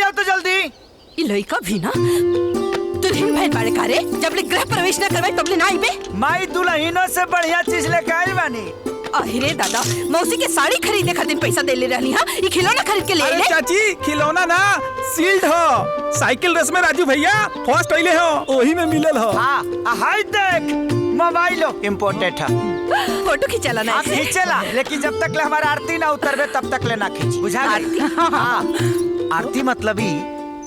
तो जल्दी लइका भी ना दुल्हन भैन बाड़े कारे जब ले गृह प्रवेश न करवाई तब ले ना आई बे। माई दुल्हनों से बढ़िया चीज लेके आई बानी। अरे दादा मौसी के साड़ी खरीदने खातिर पैसा दे ले रहनी हां ई खिलौना खरीद के ले अरे चाची खिलौना ना सील्ड हो। साइकिल रेस में राजू भैया फर्स्ट आइले हो ओही में मिलल हो। हां हाय देख मोबाइल इम्पोर्टेंट है। फोटो खिंचला ना खींचला लेकिन जब तक ले हमारा आरती ना उतरबे तब तक ले ना खींच बुझा गई। हां आरती मतलब ही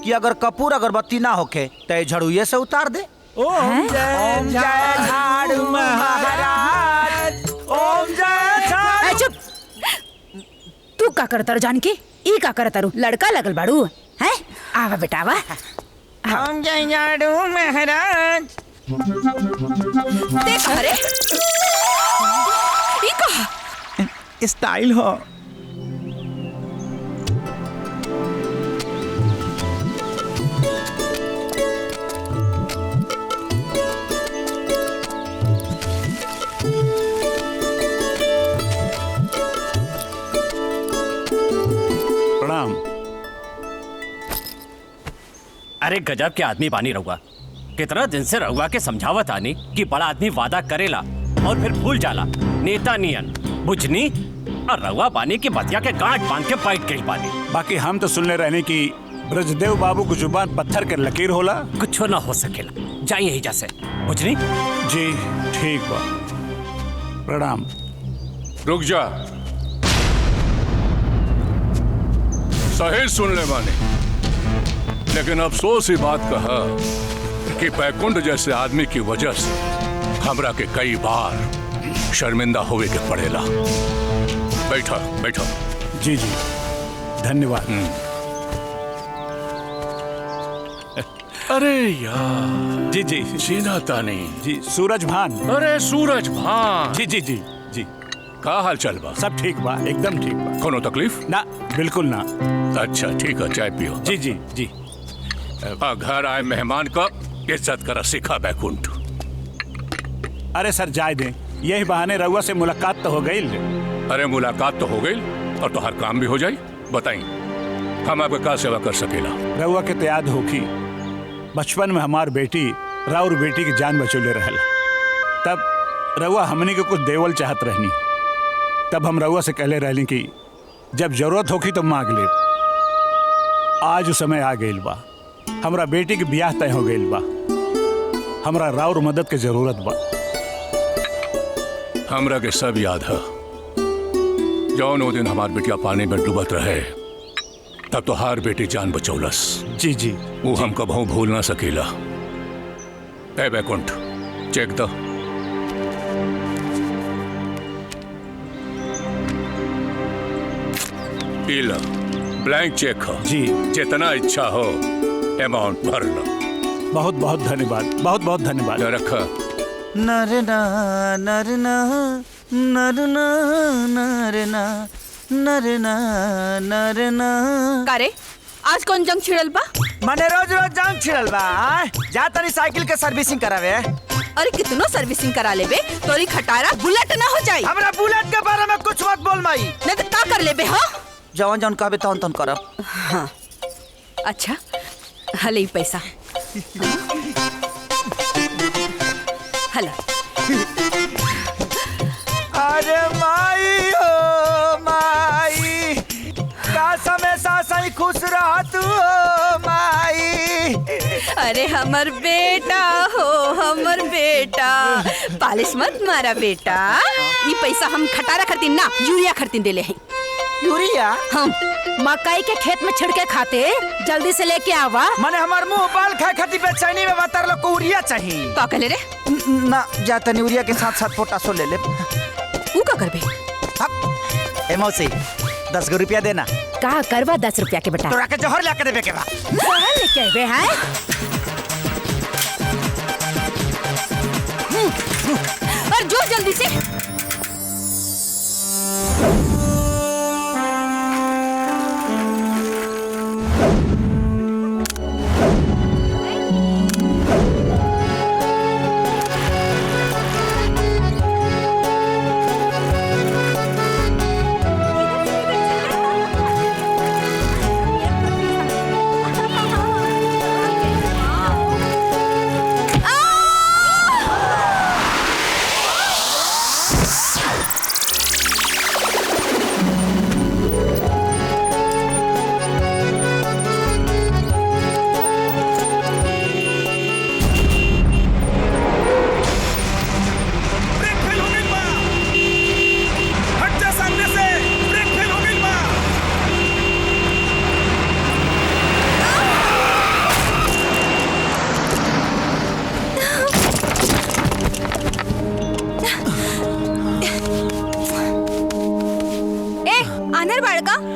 कि अगर कपूर अगरबत्ती ना होके तो झड़ुए से उतार दे। ओम जय झाड़ू महाराज ओम जय झाड़ू। चुप तू का करतर जानकी ई का करतरू लड़का लगल बाड़ू हैं आवा बेटा आवा। ओम जय झाड़ू महाराज। देख अरे ई का स्टाइल हो। प्रणाम। अरे गजब के आदमी बानी रहुआ। कितना दिन से रहुआ के समझावत आनी कि बड़ा आदमी वादा करेला और फिर भूल जाला। नेता नियन बुझनी और रहुआ बानी की बतिया के गांठ बांध के बैठ गई बानी। बाकी हम तो सुनले रहने की ब्रजदेव बाबू की जुबान पत्थर के लकीर होला। कुछ ना हो सकेला जाइए ही जैसे बुझनी। जी ठीक बा प्रणाम। रुक जा सही सुन ले माने लेकिन अफसोस ही बात कहा कि बैकुंठ जैसे आदमी की वजह से हमरा के कई बार शर्मिंदा होवे के पड़ेला। बैठा बैठा। जी जी धन्यवाद। अरे यार जी जी सीना तानी जी सूरज भान। अरे सूरज भान। जी जी जी जी का हाल चल बा? सब ठीक बा एकदम ठीक बा। कोनो तकलीफ ना बिल्कुल ना। अच्छा ठीक है चाय पियो। जी जी जी। घर आए मेहमान का इज्जत करा सीखा बैकुंठ। अरे सर जाए दें यही बहाने रउआ से मुलाकात तो हो गई। अरे मुलाकात तो हो गई और तो हर काम भी हो जाए। बताइए हम आपका क्या सेवा कर सकेला? रउआ के तो याद होखी बचपन में हमार बेटी राउर बेटी की जान बचौले रहल। तब रउआ हमनी के कुछ देवल चाहत रहनी। तब हम रउआ से कहले रहली कि जब जरूरत होखी तो मांग ले। आज उस समय आ गइल बा। हमरा बेटी के ब्याह तय हो गइल बा। हमरा राउर मदद के जरूरत बा। हमरा के सब याद है जौन वो दिन हमार बेटिया पानी में डूबत रहे तब तो हर बेटी जान बचौलस। जी जी वो हम कबहू भूल ना सकेला। ए बैकुंठ चेक दो। पीला ब्लैंक चेक हो। जी जितना इच्छा हो अमाउंट भर लो। बहुत बहुत धन्यवाद बहुत बहुत धन्यवाद। रखा। नरना नरना नरना नरना नरना नरना। कारे आज कौन जंग छिड़ल बा? मने रोज रोज जंग छिड़ल बा। जा तनी साइकिल के सर्विसिंग करावे। अरे कितनो सर्विसिंग करा लेबे तोरी खटारा बुलेट ना हो जाई। हमरा बुलेट के बारे में कुछ मत बोल माई। नहीं तो का कर लेबे? हाँ जवन जवन कहबे तवन तवन करब। हाँ अच्छा हले पैसा हला। अरे माई हो माई का समय सा सही खुश रह तू माई। अरे हमर बेटा हो हमर बेटा पालिश मत मारा बेटा। ये पैसा हम खटारा खरीदन ना यूरिया खरीदन देले हैं। यूरिया हम मकई के खेत में छिड़के खाते जल्दी से लेके आवा। मने हमार मुंह बाल खाए खाती बेचैनी में बतर लो को यूरिया चाहिए। का कहले रे? ना जाता नहीं यूरिया के साथ साथ पोटासो ले ले। ऊ का करबे? ए मौसी 10 रुपया देना। का करवा 10 रुपया के बेटा? तोरा के जहर ला के देबे के बा। जहर लेके आबे हैं? अंदर जो जल्दी से।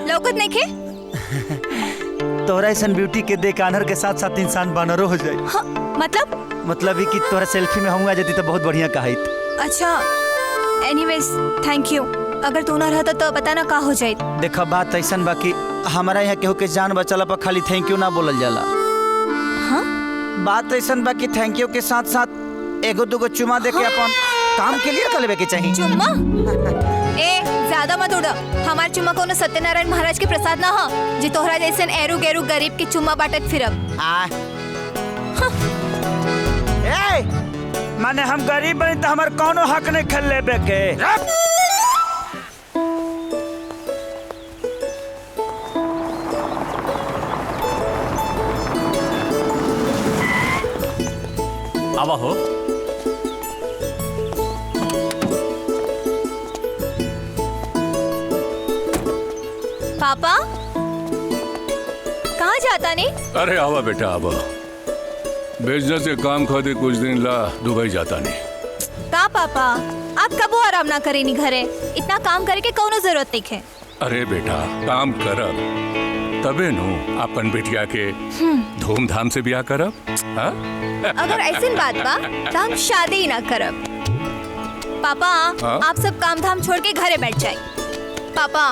लौकत नहीं खे? तोरा ऐसा ब्यूटी के देख आनर के साथ साथ इंसान बानरो हो जाए। हाँ, मतलब ही कि तोरा सेल्फी में हम आ जाती तो बहुत बढ़िया कहित। अच्छा, एनीवेज थैंक यू। अगर तू ना रहता तो पता ना का हो जाए। देखा बात ऐसा बाकी हमारा यहाँ केहू के जान बचला पर खाली थैंक यू ना बोलल जाला। हाँ? बात ऐसा बाकी थैंक यू के साथ साथ एगो दूगो चुमा दे के अपन काम के लिए कर लेवे के चाहिए। चुम्मा? ए ज्यादा मत उड़ा। हमार चुम्मा कोनो सत्यनारायण महाराज के प्रसाद ना हो जे तोहरा जैसन एरू गेरू गरीब के चुम्मा बाटत फिरब। ए माने हम गरीब बनी तो हमार कोनो हक नहीं खेल लेबे के। आवा हो। पापा कहाँ जाता नहीं? अरे आवा बेटा आवा। बिजनेस के काम खाते कुछ दिन ला दुबई जाता नहीं। का पापा आप कबो आराम ना करे नहीं घरे? इतना काम करे के कोनो जरूरत नहीं है। अरे बेटा काम करब तबे नु अपन बेटिया के धूमधाम से ब्याह करब। हाँ? अगर ऐसी बात बा तो हम शादी ही ना करब। पापा हाँ? आप सब काम धाम छोड़ के घरे बैठ जाए। पापा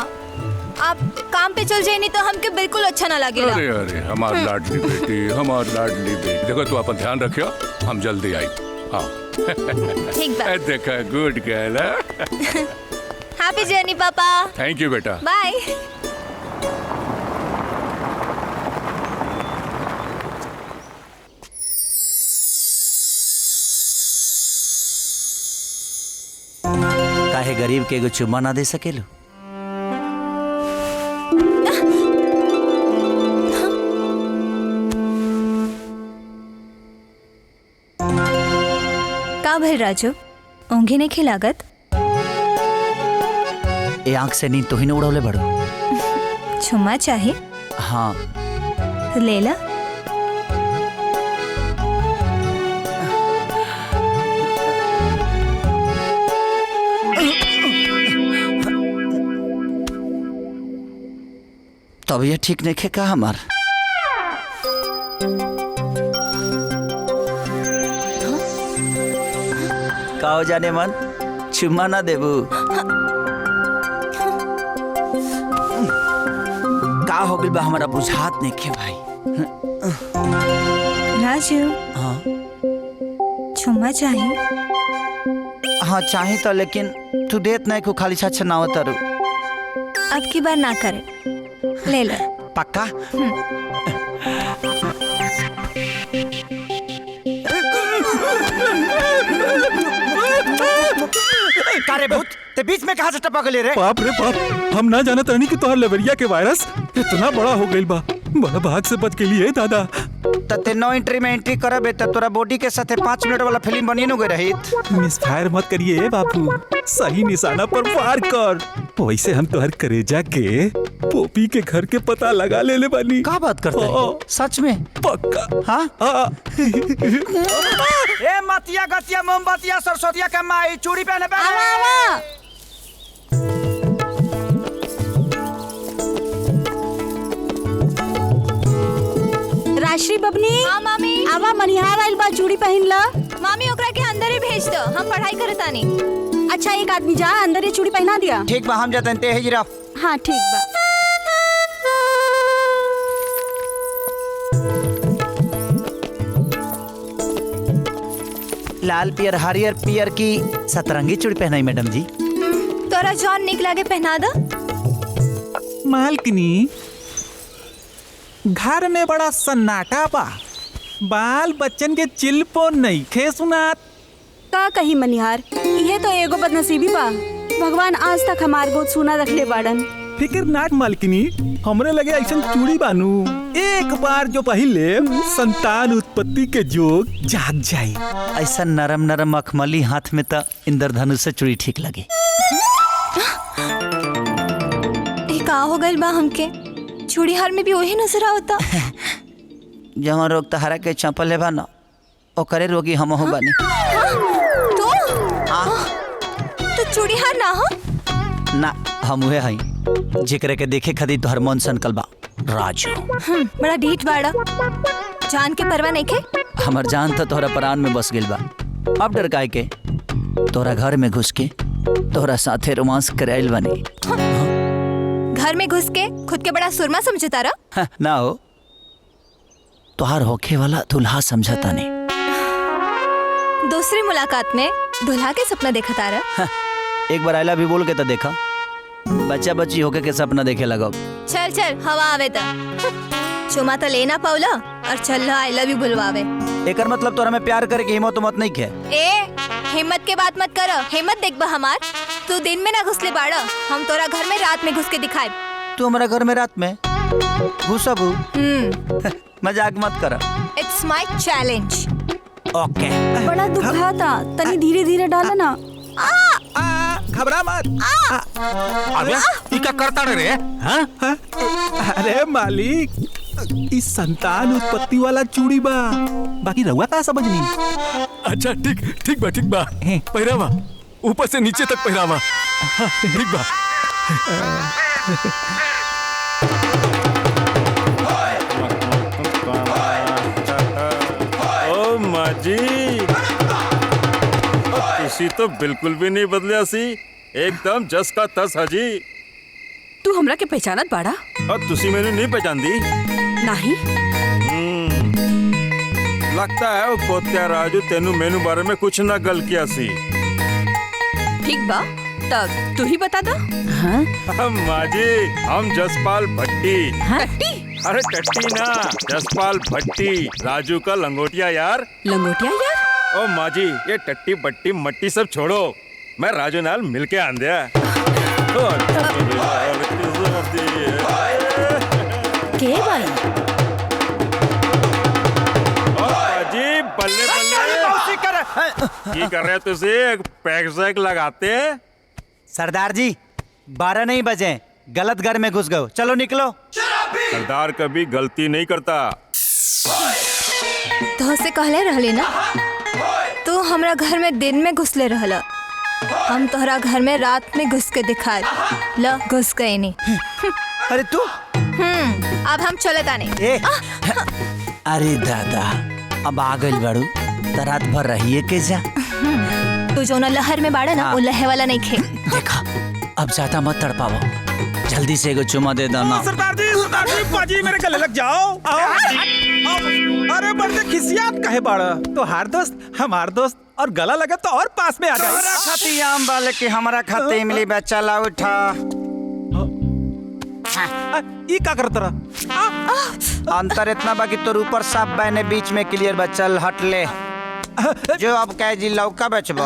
आप काम पे चल जाए नहीं तो हमके बिल्कुल अच्छा ना लगेगा। अरे अरे हमार लाडली बेटी, हमार लाडली बेटी। देखो तू अपन ध्यान रखियो, हम जल्दी आई। हाँ ठीक बा। देखा गुड गर्ल। हैप्पी जर्नी पापा। थैंक यू बेटा। बाय। काहे गरीब के एगो चुम्मा ना दे सकेलू? का भाई राजू ऊँघी नहीं खिलागत? ए आंख से नींद तो ही न उड़ौले बड़ो। चुम्मा चाहिए? हाँ तो ले ला। तब ये ठीक नहीं खे का हमार? का हो जाने मन चुम्मा ना देबू? का हो गइल बा हमारा बुझात नहीं खे भाई। राजू हाँ चुम्मा चाहिए? हाँ चाहे तो, लेकिन तू देत नहीं को खाली छछ ना उतरू। अब की बार ना करे, ले ले। पक्का? कारे भूत ते बीच में कहाँ से टपक ले रे? बाप रे बाप, हम ना जानत रहनी कि तोहर लेवरिया के वायरस इतना बड़ा हो गइल बा। बड़ा भाग से बच के लिए दादा। ते नो एंट्री में एंट्री करबे त तोरा बॉडी के साथे 5 मिनट वाला फिल्म बनी न गई रहित। मिसफायर मत करिए बाबू, सही निशाना पर फायर कर। वैसे हम तोहर करेजा के पोपी के घर के पता लगा ले बानी। का बात करता है? सच में? पक्का। हाँ? ए मतिया गतिया मोमबतिया सरस्वतिया के माई चूड़ी पहने पे। राशि बबनी। हाँ मामी। आवा मनिहार आइल बा, चूड़ी पहन ला। मामी ओकरा के अंदर अंदर ही भेज दो, हम पढ़ाई करता नहीं। अच्छा एक आदमी जा अंदर ये चूड़ी पहना दिया। ठीक बा, हम जाते हैं हिजरा। हाँ ठीक बा। लाल पियर हरियर पियर की सतरंगी चूड़ी पहनाई मैडम जी। तोरा जॉन निक लागे पहना दो। मालकिनी, घर में बड़ा सन्नाटा बा, बाल बच्चन के चिल्पो नहीं खे सुनात। का कही मनिहार, ये तो एगो बदनसीबी बा। भगवान आज तक हमार गोद सुना रखले बाड़न। फिक्र नाक मालकिनी, हमरे लगे ऐसा चूड़ी बानू, एक बार जो पहले संतान उत्पत्ति के जोग जाग जाई। ऐसा नरम नरम मखमली हाथ में तो इंद्रधनुष से चूड़ी ठीक लगे। का हो गइल बा हमके? चूड़ी हार में भी वही नजर आवता। जहाँ रोग तहरा के चंपल है ना, ओकरे रोगी हम हो बानी। तो चूड़ी हार ना हो ना, हम उहे हई जेकरे के देखे खातिर तोहर मन सनकल बा। राजू बड़ा डीठ बाड़ा, जान के परवाह नहीं के। हमर जान तो तोहरा प्राण में बस गेल बा। अब डर काहे के? तोहरा घर में घुस के तोहरा साथे रोमांस कराइल बानी। घर में घुस के खुद के बड़ा सुरमा समझता रहा। ना हो, तोहार होखे वाला दुल्हा समझता नहीं। दूसरी मुलाकात में दुल्हा के सपना देखा तारा। एक बार आइला भी बोल के तो देखा, बच्चा बच्ची होके के सपना देखे लगो। चल चल हवा आवे ता। चुमा तो लेना पाउला और चल आई लव यू बुलवावे। एकर मतलब तोरा में प्यार करे की हिम्मत मत नहीं खे। ए हिम्मत के बात मत करो, हिम्मत देख बा हमार। तू दिन में ना घुसले बाड़ा, हम तोरा घर में रात में घुस के दिखाए। तू हमारा घर में रात में घुसबू? मजाक मत कर। It's my challenge. ओके। बड़ा दुखाता, तनी धीरे धीरे डाला ना। घबरा मत। अबे ई क्या करता रे? हाँ? अरे मालिक, इस संतान उत्पत्ति वाला चूड़ी बा, बाकी रहुआ का समझनी। अच्छा ठीक बा पहिरावा, ऊपर से नीचे तक पहिरावा। हाँ, ठीक बा। ओ माजी, तुसी तो बिल्कुल भी नहीं बदलिया सी, एकदम जस का तस हाजी। तू हमरा के पहचानत बाड़ा? और तुसी मैंने नहीं पहचानदी? नहीं। लगता है वो कोत्या राजू तेनू मेनू बारे में कुछ ना गल किया सी। ठीक बा, तब तू ही बता दो। माजी, हम जसपाल भट्टी। टट्टी? अरे टट्टी ना, जसपाल भट्टी, राजू का लंगोटिया यार। लंगोटिया यार? ओ माजी, ये टट्टी बट्टी मट्टी सब छोड़ो, मैं राजू नाल मिलके आन दिया। के भाई? जी बल्ले की कर रहे तुझे? पैक सैक लगाते हैं? सरदार जी 12 नहीं बजे, गलत घर में घुस गए, चलो निकलो। सरदार कभी गलती नहीं करता। तो से कहले रहले ना, तू हमरा घर में दिन में घुसले रहला, हम तोहरा घर में रात में घुस के दिखाए। ल घुस गए नहीं। अरे तू? अब हम चलत आने। अरे दादा, अब आ गइल बाड़ू तो रात भर रहिए के जा। तू जो ना लहर में बाड़ा ना, वो लहे वाला नहीं खे। देखा, अब ज्यादा मत तड़पावो, जल्दी से एगो चुमा दे देना। सरदार जी पाजी मेरे गले लग जाओ। अरे बड़े खिसियात कहे बाड़ा, तो हार दोस्त हमार दोस्त, और गला लगे तो और पास में आ जाए। हमारा खाती आम वाले की हमारा खाते इमली बच्चा ला उठा। ई का करत रहा? अंतर इतना बाकी तो ऊपर साफ बहने बीच में क्लियर बचल, हट ले। जो अब कह जी लौका बेचबो।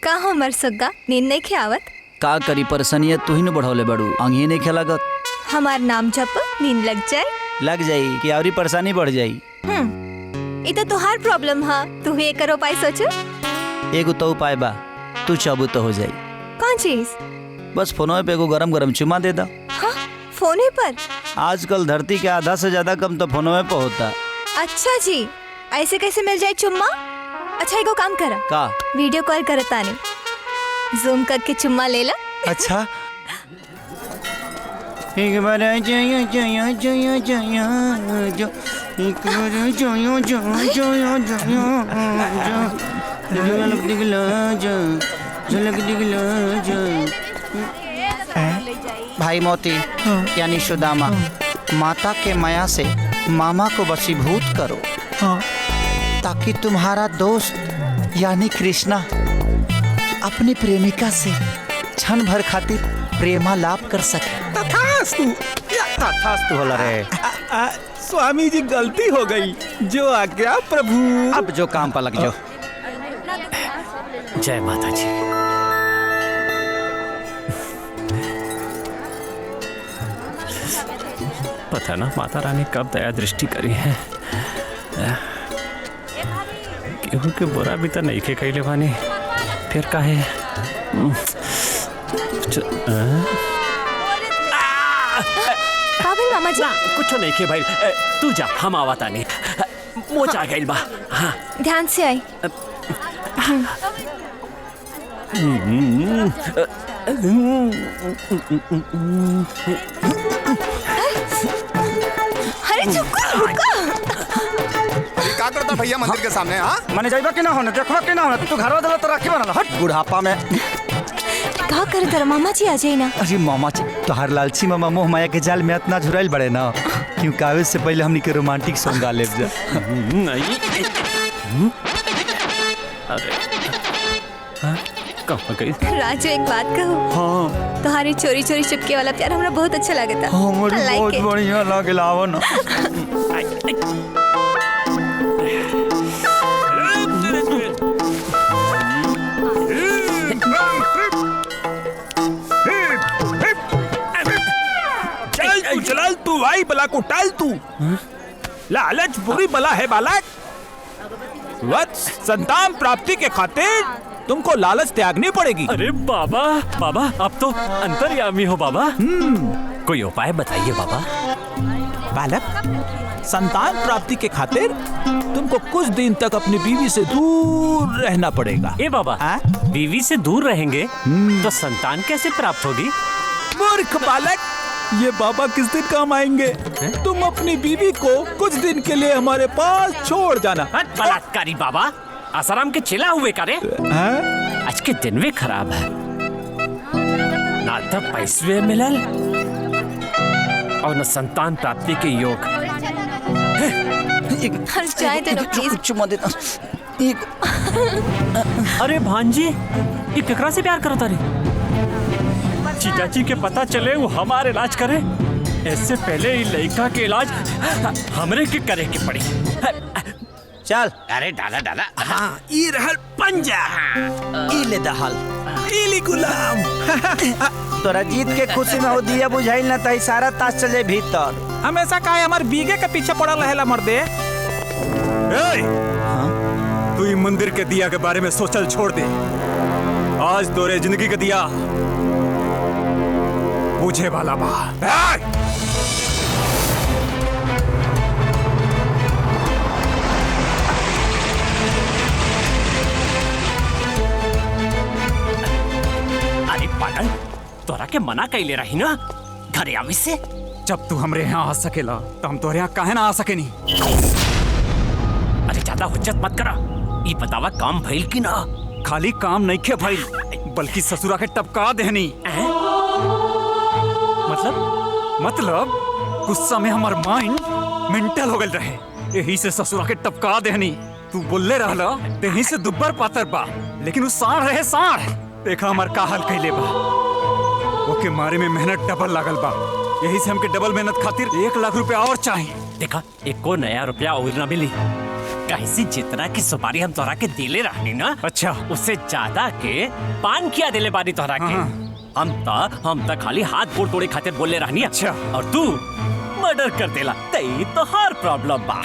का हमर सग्गा नींद नहीं खियावत? का करी, परेशानी तू ही न बढ़ौले बड़ू, अंगी नहीं खेलागत। हमार नाम जप नींद लग जाए। लग जाई कि और परेशानी बढ़ जाई। ये तो तुहार प्रॉब्लम है, तू ही एक उपाय सोच। एगो तो उपाय बा, तू चाहबू तो हो जाई। कौन चीज? बस फोनों पे एगो गरम गरम चुमा दे दा। हाँ, फोने पर? आजकल धरती के आधा से ज्यादा कम तो फोनों पे होता। अच्छा जी, ऐसे कैसे मिल जाए चुम्मा? अच्छा एगो काम करा, का? वीडियो कॉल करता नहीं, जूम करके चुम्मा ले ला। अच्छा एक बार जय जय जय जय जो एक बार जय जय जय जय झलक दिखला जा झलक दिखला जा। भाई मोती यानी सुदामा, माता के माया से मामा को वशीभूत करो ताकि तुम्हारा दोस्त यानी कृष्णा अपनी प्रेमिका से क्षण भर खातिर प्रेमालाप कर सके। तथास्तु होला रे। स्वामी जी गलती हो गई, जो आज्ञा प्रभु। अब जो काम पर लग जाओ। जय माता जी। पता ना माता रानी कब दया दृष्टि करी है। केहू के बुरा भी तो नहीं के कैले बानी, फिर काहे मामा जी कुछ नहीं के भाई, तू जा, हम आवता नहीं। मोच आ गइल बा। हाँ ध्यान से आई। अरे चुप क्या करता भैया मंदिर के सामने? हाँ मने जाइबा के ना होने, देखो के ना होने, तू घरवा दला तो राखी बनल हट बुढ़ापा में। का कर दर मामा जी आ जाए ना। अरे मामा जी तोहार लालची मामा मोह माया के जाल में इतना झुराइल बड़े ना, क्यों कावे से पहले हमनी के रोमांटिक सॉन्ग गा लेब जा। अरे कहाँ गई? राजू एक बात कहूँ। हाँ तुम्हारी चोरी चोरी चुपके वाला प्यार हमरा बहुत अच्छा लगता। हमरे बहुत बढ़िया लागल आवो ना। चल तू आई बला को टाल तू। लालच बुरी बला है बालक। वत्स संतान प्राप्ति के खातिर तुमको लालच त्यागनी पड़ेगी। अरे बाबा बाबा आप तो अंतर्यामी हो बाबा। कोई उपाय बताइए बाबा। बालक संतान प्राप्ति के खातिर तुमको कुछ दिन तक अपनी बीवी से दूर रहना पड़ेगा। ए बाबा बीवी से दूर रहेंगे तो संतान कैसे प्राप्त होगी? मूर्ख बालक, ये बाबा किस दिन काम आएंगे? तुम अपनी बीवी को कुछ दिन के लिए हमारे पास छोड़ जाना। बलात्कारी बाबा, आसाराम के चेला हुए करे। आज के दिन भी खराब है, ना तो पैसे मिलल और न संतान प्राप्ति के योग। जाए तो प्लीज चुम्मा देता। अरे भांजी ये केकरा से प्यार करता रे? जीजाजी के पता चले वो हमारे इलाज करे, इससे पहले लड़का के इलाज हमरे के करे के पड़ी। चल अरे डाला डाला। हाँ ये रहल पंजा, ई ले दहल, ई ली गुलाम। तोरा जीत के खुशी में हो दिया बुझाइल ना त सारा ताश चले भीतर। हमेशा काहे हमार बीगे के पीछे पड़ल रहेला मर्दे। तू ई मंदिर के दिया के बारे में सोचल छोड़ दे। आज तोरे जिंदगी के दिया बुझे वाला बा। अरे पागल, तोरा के मना कैले रही ना घरे आवे से। जब तू हमरे यहाँ आ सकेला तो हम तोरे यहाँ काहे ना आ सकेनी? अरे ज्यादा हुज्जत मत करा। ई बतावा काम भइल की ना? खाली काम नहीं खे भइल, बल्कि ससुरा के टपका देहनी। मतलब गुस्सा में हमार माइंड मेंटल हो गल रहे, यही से ससुरा के टपका देहनी। तू बोलले रहला तेही से दुब्बर पातर बा, लेकिन उस साढ़ रहे साढ़। देखा हमार का हाल कैले बा। ओके मारे में मेहनत डबल लागल बा, यही से हमके डबल मेहनत खातिर 1 लाख रुपया और चाहिए। देखा एको नया रुपया और ना मिली, कैसी जितना की सुपारी हम तोरा के दिले रहनी ना, अच्छा उससे ज्यादा के पान किया दिले बानी तोरा के। हम ता खाली हाथ गोड़ तोड़े खातिर बोले रहनी। अच्छा और तू मर्डर कर देला, तई तो हर प्रॉब्लम बा।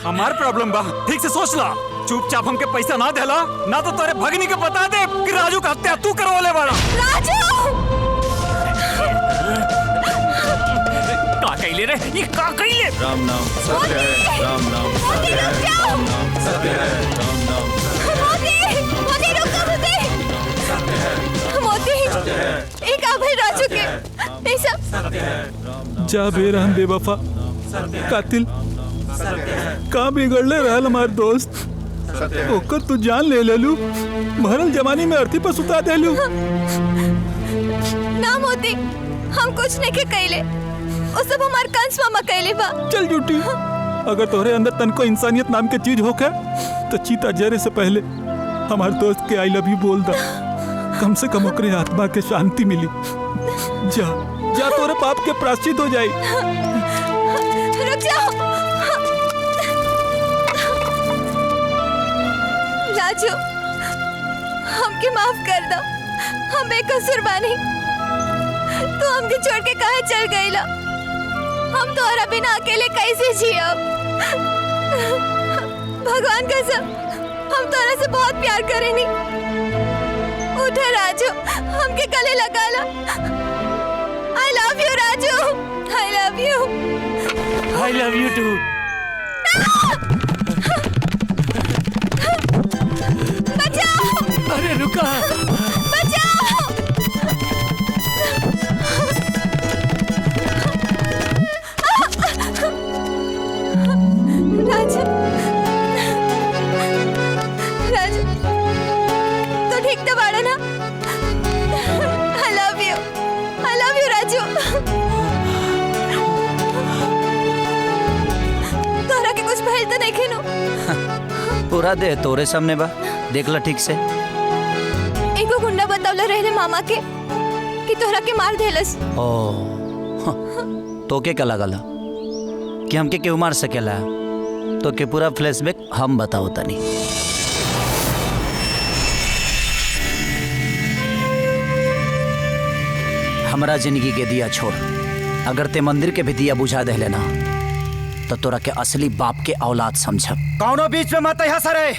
हमार प्रॉब्लम बा? ठीक से सोच ला। चुपचाप हमके पैसा ना देला ना तो तोरे भगनी के बता दे कि राजू का हत्या तू करवाले वाला। का कैले रे? ये का कैले? राम नाम सत्य है, राम नाम सत्य है, राम नाम सत्य है, राम नाम मोती, एक आभर राजू के, ये सब जा बेरहम बेवफा कातिल का बिगड़ले रहल हमार दोस्त ओकर तू जान ले लेलू मरल जवानी में अर्थी पर सुता देलू। ना मोती हम कुछ नहीं के कैले वो सब हमार कंस मामा कैले बा। चल झूठी अगर तोहरे अंदर तनको इंसानियत नाम के चीज होके तो चीता जरे से पहले हमार दोस्त के आई लव यू बोल दा। कम से कम ओकरे आत्मा के शांति मिली। जा जा तोरे पाप के प्रायश्चित हो जाई। रुक जाओ राजू हमके माफ कर दो हम बेकसूर बानी। तू हमके छोड़ के कहाँ चल गईला हम तोहरा बिना अकेले कैसे जियब। भगवान कसम हम तोहरा से बहुत प्यार करेनी। उठे राजू हमके गले लगा ला। I love you Raju I love you। I love you too। बचाओ अरे रुका बचाओ। राजू राजू तो ठीक तो बाड़ा ना। I love you Raju. तोहरा के कुछ भइल तो नहीं खेनो। पूरा दे तोरे सामने बा देख ला ठीक से। एको गुंडा बतावला रहले मामा के कि तोहरा के मार देलस। ओ तो के का लगला कि हमके केहू मार सकेला तो के पूरा फ्लैशबैक हम बताओ तनी। हमरा जिंदगी के दिया छोड़ अगर ते मंदिर के भी दिया बुझा दे लेना तो तोरा के असली बाप के औलाद समझब। कौनो बीच में मत यहाँ सरे।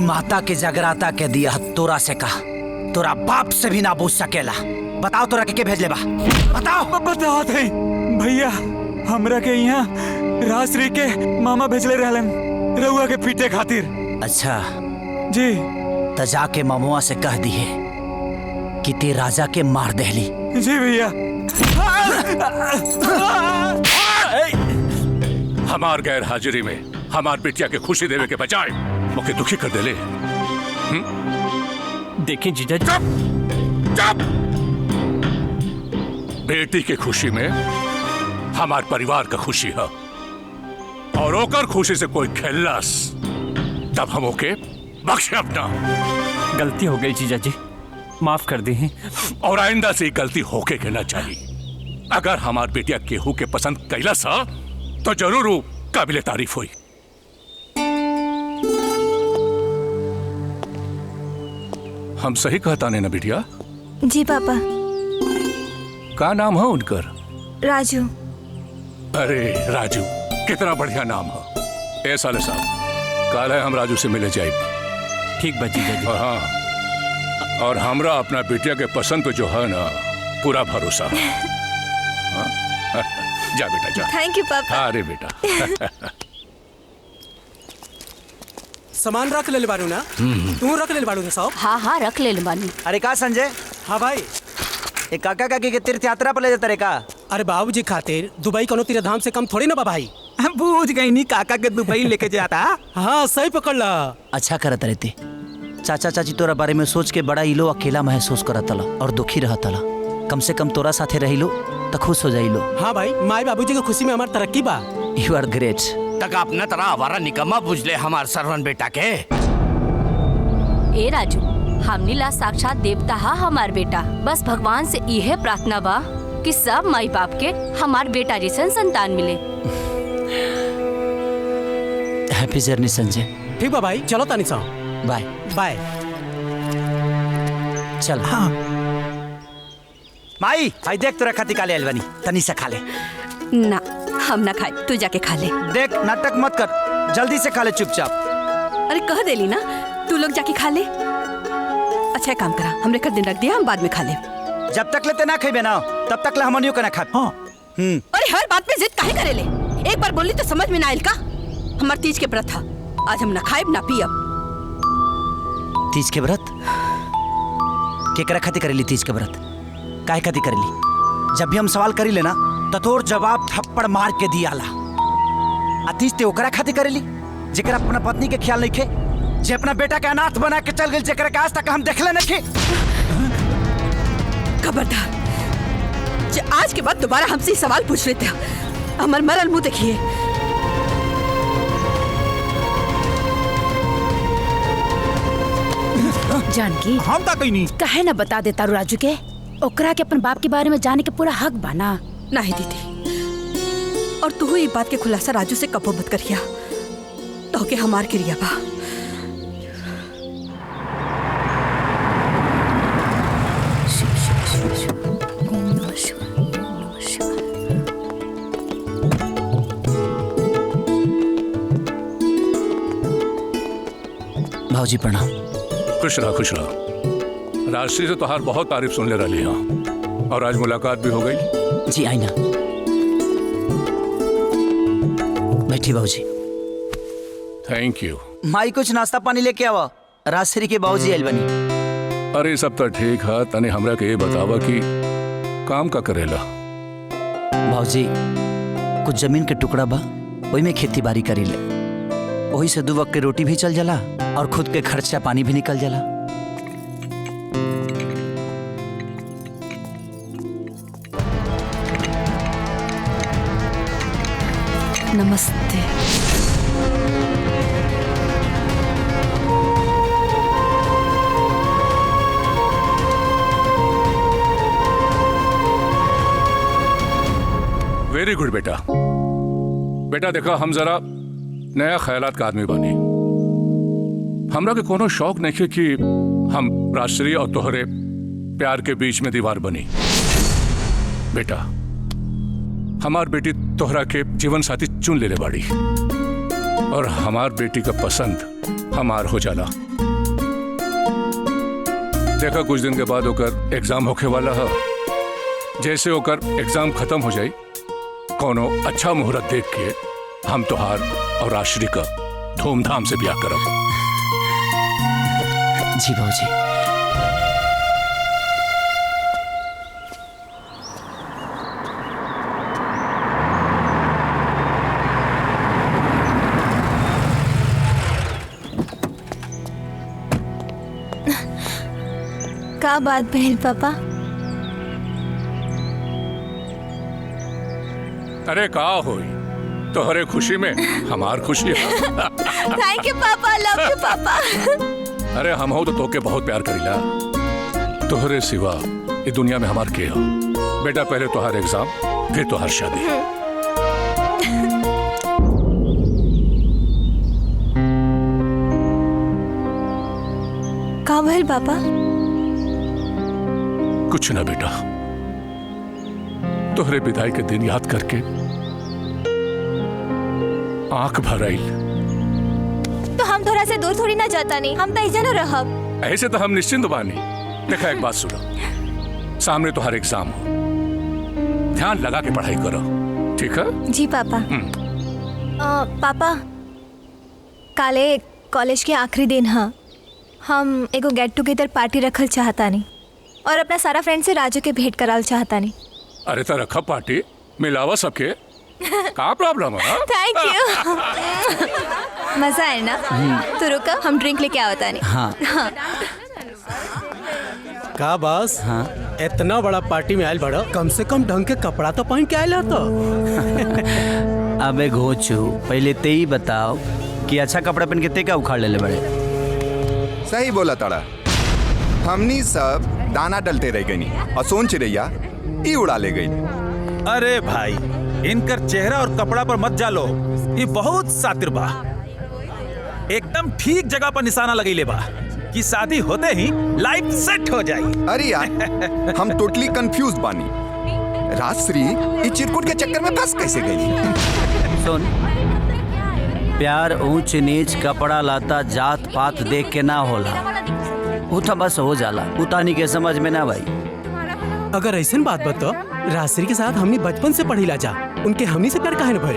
माता के जगराता के दिया तोरा से कहा तोरा बाप से भी ना पूछ सकेला। बताओ तोरा के भेज ले बा बताओ। बताओ थे भैया हमरा के यहाँ राजश्री के मामा भेजले रहलन रउआ के पीटे खातिर। अच्छा जी तो जाके ममुआ से कह दिए कि ते राजा के मार देली। जी भैया। हमार गैर हाजिरी में हमार बिटिया के खुशी देवे के बजाय मुझे दुखी कर देले। देखिए जीजा चुप चुप। बेटी के खुशी में हमार परिवार का खुशी है और ओकर खुशी से कोई खेलस तब हम ओके बख्शे अपना। गलती हो गई जीजा जी माफ कर दी। और आइंदा से गलती होके के ना चाहिए। अगर हमार बेटिया केहू के पसंद कैला सा तो जरूर वो काबिले तारीफ हुई। हम सही कहता ने ना बिटिया? जी पापा। का नाम है उनकर? राजू। अरे राजू कितना बढ़िया नाम है। ऐसा ले साहब कल है हम राजू से मिले जाए। ठीक बची जी। और हाँ और हमरा अपना बिटिया के पसंद पे जो है ना पूरा भरोसा है। जा बेटा जा। थैंक यू पापा। अरे बेटा। सामान रख ले बारू ना? तू रख ले बारू ना साहब? हाँ हाँ रख ले बानी। अरे का संजय? हाँ भाई। एक काका काकी के तीर्थ यात्रा पर ले जाता रे का? अरे बाबूजी खातिर दुबई कोनो तीर्थ धाम से कम थोड़ी ना बा भाई। बूझ गई नी काका के दुबई लेके जाता। हाँ सही पकड़ ला। अच्छा करत रहते। चाचा चाची तोरा बारे में सोच के बड़ा इलो अकेला महसूस करत तला और दुखी रहत तला। कम से कम तोरा साथे रहिलो तो खुश हो जाइलो। हाँ भाई, माई बाबूजी की खुशी में हमार तरक्की बा। You are great. तक अपना तरह आवारा निकम्मा बुझ ले हमार सरवन बेटा के। ए राजू, हमनी ला साक्षात देवता हा हमार बेटा। बस भगवान से यह प्रार्थना बा कि सब माई बाप के हमार बेटा जैसन संतान मिले। Happy journey Sanjay. ठीक बा भाई, चलो तानी सा। Bye bye. चल। हाँ। माई आई देख तोरा खाती काले अलवानी तनी से खा ले। ना हम ना खाए, तू जाके खा ले। देख नाटक मत कर, जल्दी से खा ले चुपचाप। अरे कह देली ना, तू लोग जाके खा ले। अच्छा काम करा, हमरे कर दिन रख दिया, हम बाद में खा ले। जब तक लेते ना खाइबे ना तब तक हमनियो के ना खा। हाँ। अरे हर बात में जिद काहे करेले? एक बार बोली तो समझ में ना आइल का? हमार तीज के व्रत था, आज हम ना खाइब ना पियब। तीज के व्रत? केकरा खाती करेली तीज के व्रत? काहे खाती करेली? जब भी हम सवाल करी लेना तो तोर जवाब थप्पड़ मार के दियाला। तीज ते ओकरा खाती करेली जेकरा अपना पत्नी के ख्याल नहीं खे, जे अपना बेटा के अनाथ बना के चल गई, जेकरा के आज तक हम देखले नहीं खे। खबरदार, जे आज के बाद दोबारा हमसे सवाल पूछ लेते हैं, हमार मरल मुंह देखिए। जानकी हम ता कहीं नहीं कहे ना बता देता रू राजू के, ओकरा के अपन बाप के बारे में जाने के पूरा हक बना। नहीं दीदी, और तू ये बात के खुलासा राजू से कबो मत करिया, तो के हमार क्रिया बा। भाऊजी प्रणाम। खुश रहा खुश रहा। राशि से तोहार बहुत तारीफ सुन ले रही हाँ, और आज मुलाकात भी हो गई। जी आई ना, बैठी भाऊजी। Thank you. माई कुछ नाश्ता पानी लेके आवा, राजश्री के बाबूजी आइल बनी। अरे सब तो ठीक है, तने हमरा के ये बतावा कि काम का करेला? भाऊजी कुछ जमीन के टुकड़ा बा, वही में खेती बाड़ी करी ले, वही से 2 वक्त के रोटी भी चल जाला और खुद के खर्चा पानी भी निकल जाला। नमस्ते। वेरी गुड बेटा। बेटा देखा, हम जरा नया ख्यालात का आदमी बनी। हमरा के कोनो शौक नहीं कि हम राजश्री और तोहरे प्यार के बीच में दीवार बनी। बेटा हमार बेटी तोहरा के जीवन साथी चुन ले बाड़ी, और हमार बेटी का पसंद हमार हो जाला। देखा कुछ दिन के बाद होकर एग्जाम होके वाला है, जैसे होकर एग्जाम खत्म हो जाए, कोनो अच्छा मुहूर्त देख के हम तोहार और राजश्री का धूमधाम से ब्याह करब। जी बाबूजी। का बात बहन पापा? अरे का होई, तोहरे खुशी में हमार खुशी है। थैंक यू पापा, लव यू पापा। अरे हम हो तो तोके बहुत प्यार करीला, तोहरे सिवा ये दुनिया में हमार के हो। बेटा पहले तोहार एग्जाम, फिर तोहार शादी। का भइल पापा? कुछ ना बेटा, तोहरे विदाई के दिन याद करके आंख भर आई। तो हम थोड़ा से दूर थोड़ी ना जाता नहीं, हम तो इधर रहब। ऐसे तो हम निश्चिंत बानी। देखा एक बात सुनो, सामने तुम्हारे एग्जाम हो, ध्यान लगा के पढ़ाई करो, ठीक है? जी पापा। पापा काले कॉलेज के आखिरी दिन हाँ हम एगो गेट टुगेदर पार्टी रखल चाहतानी और अपना सारा फ्रेंड से राजू के भेंट कराल चाहतानी। अरे तो रखा पार्टी मिलावा सबके का प्रॉब्लम है? Thank you. मजा है ना? तो रुका हम ड्रिंक लेके आवता नहीं। हाँ। का बस हाँ इतना बड़ा पार्टी में आयल बड़ा कम से कम ढंग के कपड़ा तो पहन के आयल तो। अबे घोचू पहले ते ही बताओ कि अच्छा कपड़ा पहन के ते का उखाड़ ले बड़े। सही बोला तड़ा, हमनी सब दाना डलते रह गई और सोन चिड़ैया ई उड़ा ले गई। अरे भाई इनकर चेहरा और कपड़ा पर मत जालो, ये बहुत सातिर बा। एकदम ठीक जगह पर निशाना लगैले बा कि शादी होते ही लाइफ सेट हो जाए। अरे यार हम टोटली कंफ्यूज बानी, राजश्री इस चिरकुट के चक्कर में फंस कैसे गई? सुन, प्यार ऊंच नीच कपड़ा लाता जात पात देख के ना होला, वो तो बस हो जाला, उतानी के समझ में ना भाई। अगर ऐसे बात बतो राजश्री के साथ हमनी बचपन से पढ़ी ला जा, उनके हमनी से प्यार काहे न भइल?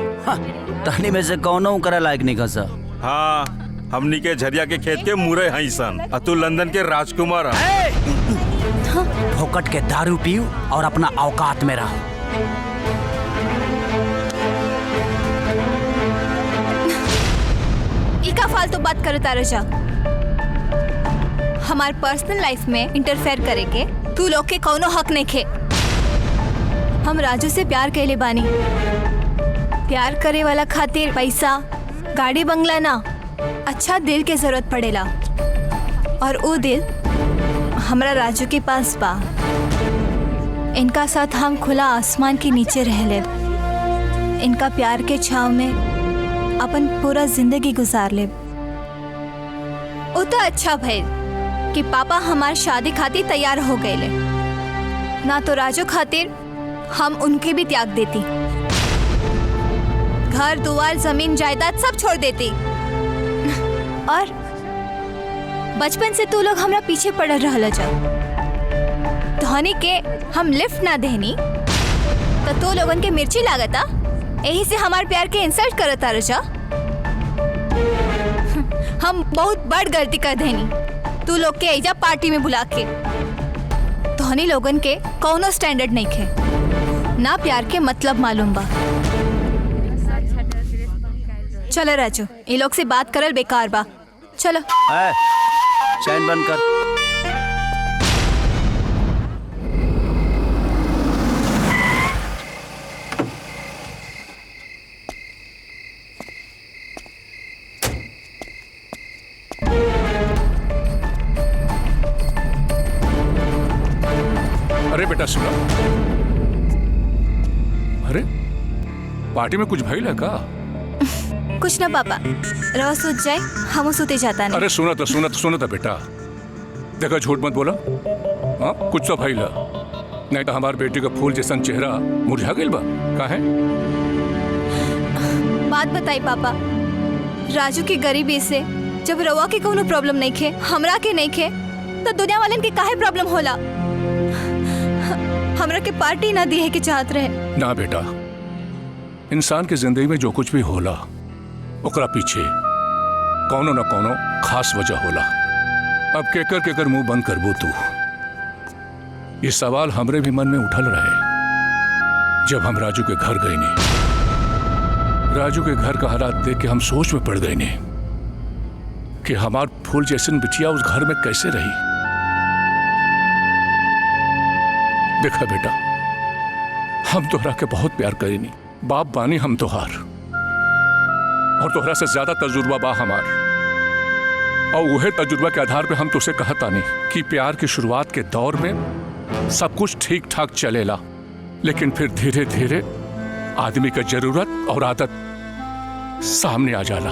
तहनी में से कौनो करे लायक नहीं खसा। हाँ हमनी के झरिया के खेत के मुरे हई सन, अतु लंदन के राजकुमार। फोकट के दारू पीओ और अपना औकात में रहो। इका फालतू बात करता रह जा। हमार पर्सनल लाइफ में इंटरफेयर करे के तू लोग के कौनो हक नहीं खे। हम राजू से प्यार कैले बानी, प्यार करे वाला खातिर पैसा गाड़ी बंगला ना, अच्छा दिल के जरूरत पड़ेला और वो दिल हमरा राजू के पास बा। इनका साथ हम खुला आसमान के नीचे रह ले, इनका प्यार के छांव में अपन पूरा जिंदगी गुजार ले। वो तो अच्छा भइल कि पापा हमार शादी खातिर तैयार हो गए ले, ना तो राजू खातिर हम उनके भी त्याग देती, घर दुआर जमीन जायदाद सब छोड़ देती। और बचपन से तू लोग हमरा पीछे पड़ल रहल जा, धोनी के हम लिफ्ट ना देनी तो तू लोगन के मिर्ची लागता, यही से हमार प्यार के इंसल्ट करता रजा। हम बहुत बड़ गलती कर देनी तू लोग के ऐजा पार्टी में बुला के। धोनी लोगन के कौनो स्टैंडर्ड नहीं खे, ना प्यार के मतलब मालूम बा। चलो राजू, ये लोग से बात करल बेकार बा, चलो। चैन बंद कर। अरे बेटा सुना, अरे पार्टी में कुछ भइल है का? कुछ ना पापा, रहो सूत जाए, हम सूते जाता नहीं। अरे सुना था बेटा, देखो झूठ मत बोला। हाँ कुछ तो भइल, नहीं तो हमार बेटी का फूल जैसा चेहरा मुरझा गइल बा काहे? बात बताई पापा, राजू की गरीबी से जब रवा के कोनो प्रॉब्लम नहीं खे, हमरा के नहीं खे, तो दुनिया वालन के काहे प्रॉब्लम होला? हमरा के पार्टी ना दिए के चाहत रहे। ना बेटा, इंसान की जिंदगी में जो कुछ भी होला ओकरा पीछे कौनो न कौनो खास वजह होला। अब केकर मुंह बंद करबू तू? ये सवाल हमरे भी मन में उठल रहे जब हम राजू के घर गए नहीं। राजू के घर का हालात देख के हम सोच में पड़ गए नहीं कि हमार फूल जैसन बिटिया उस घर में कैसे रही। देखा बेटा, हम तोहरा के बहुत प्यार करे नहीं, बाप बानी हम तोहार, और तोहरा से ज्यादा तजुर्बा बा हमार, और वह तजुर्बा के आधार पे हम तुझसे कहता नहीं कि प्यार की शुरुआत के दौर में सब कुछ ठीक ठाक चलेला, लेकिन फिर धीरे धीरे आदमी का जरूरत और आदत सामने आ जाला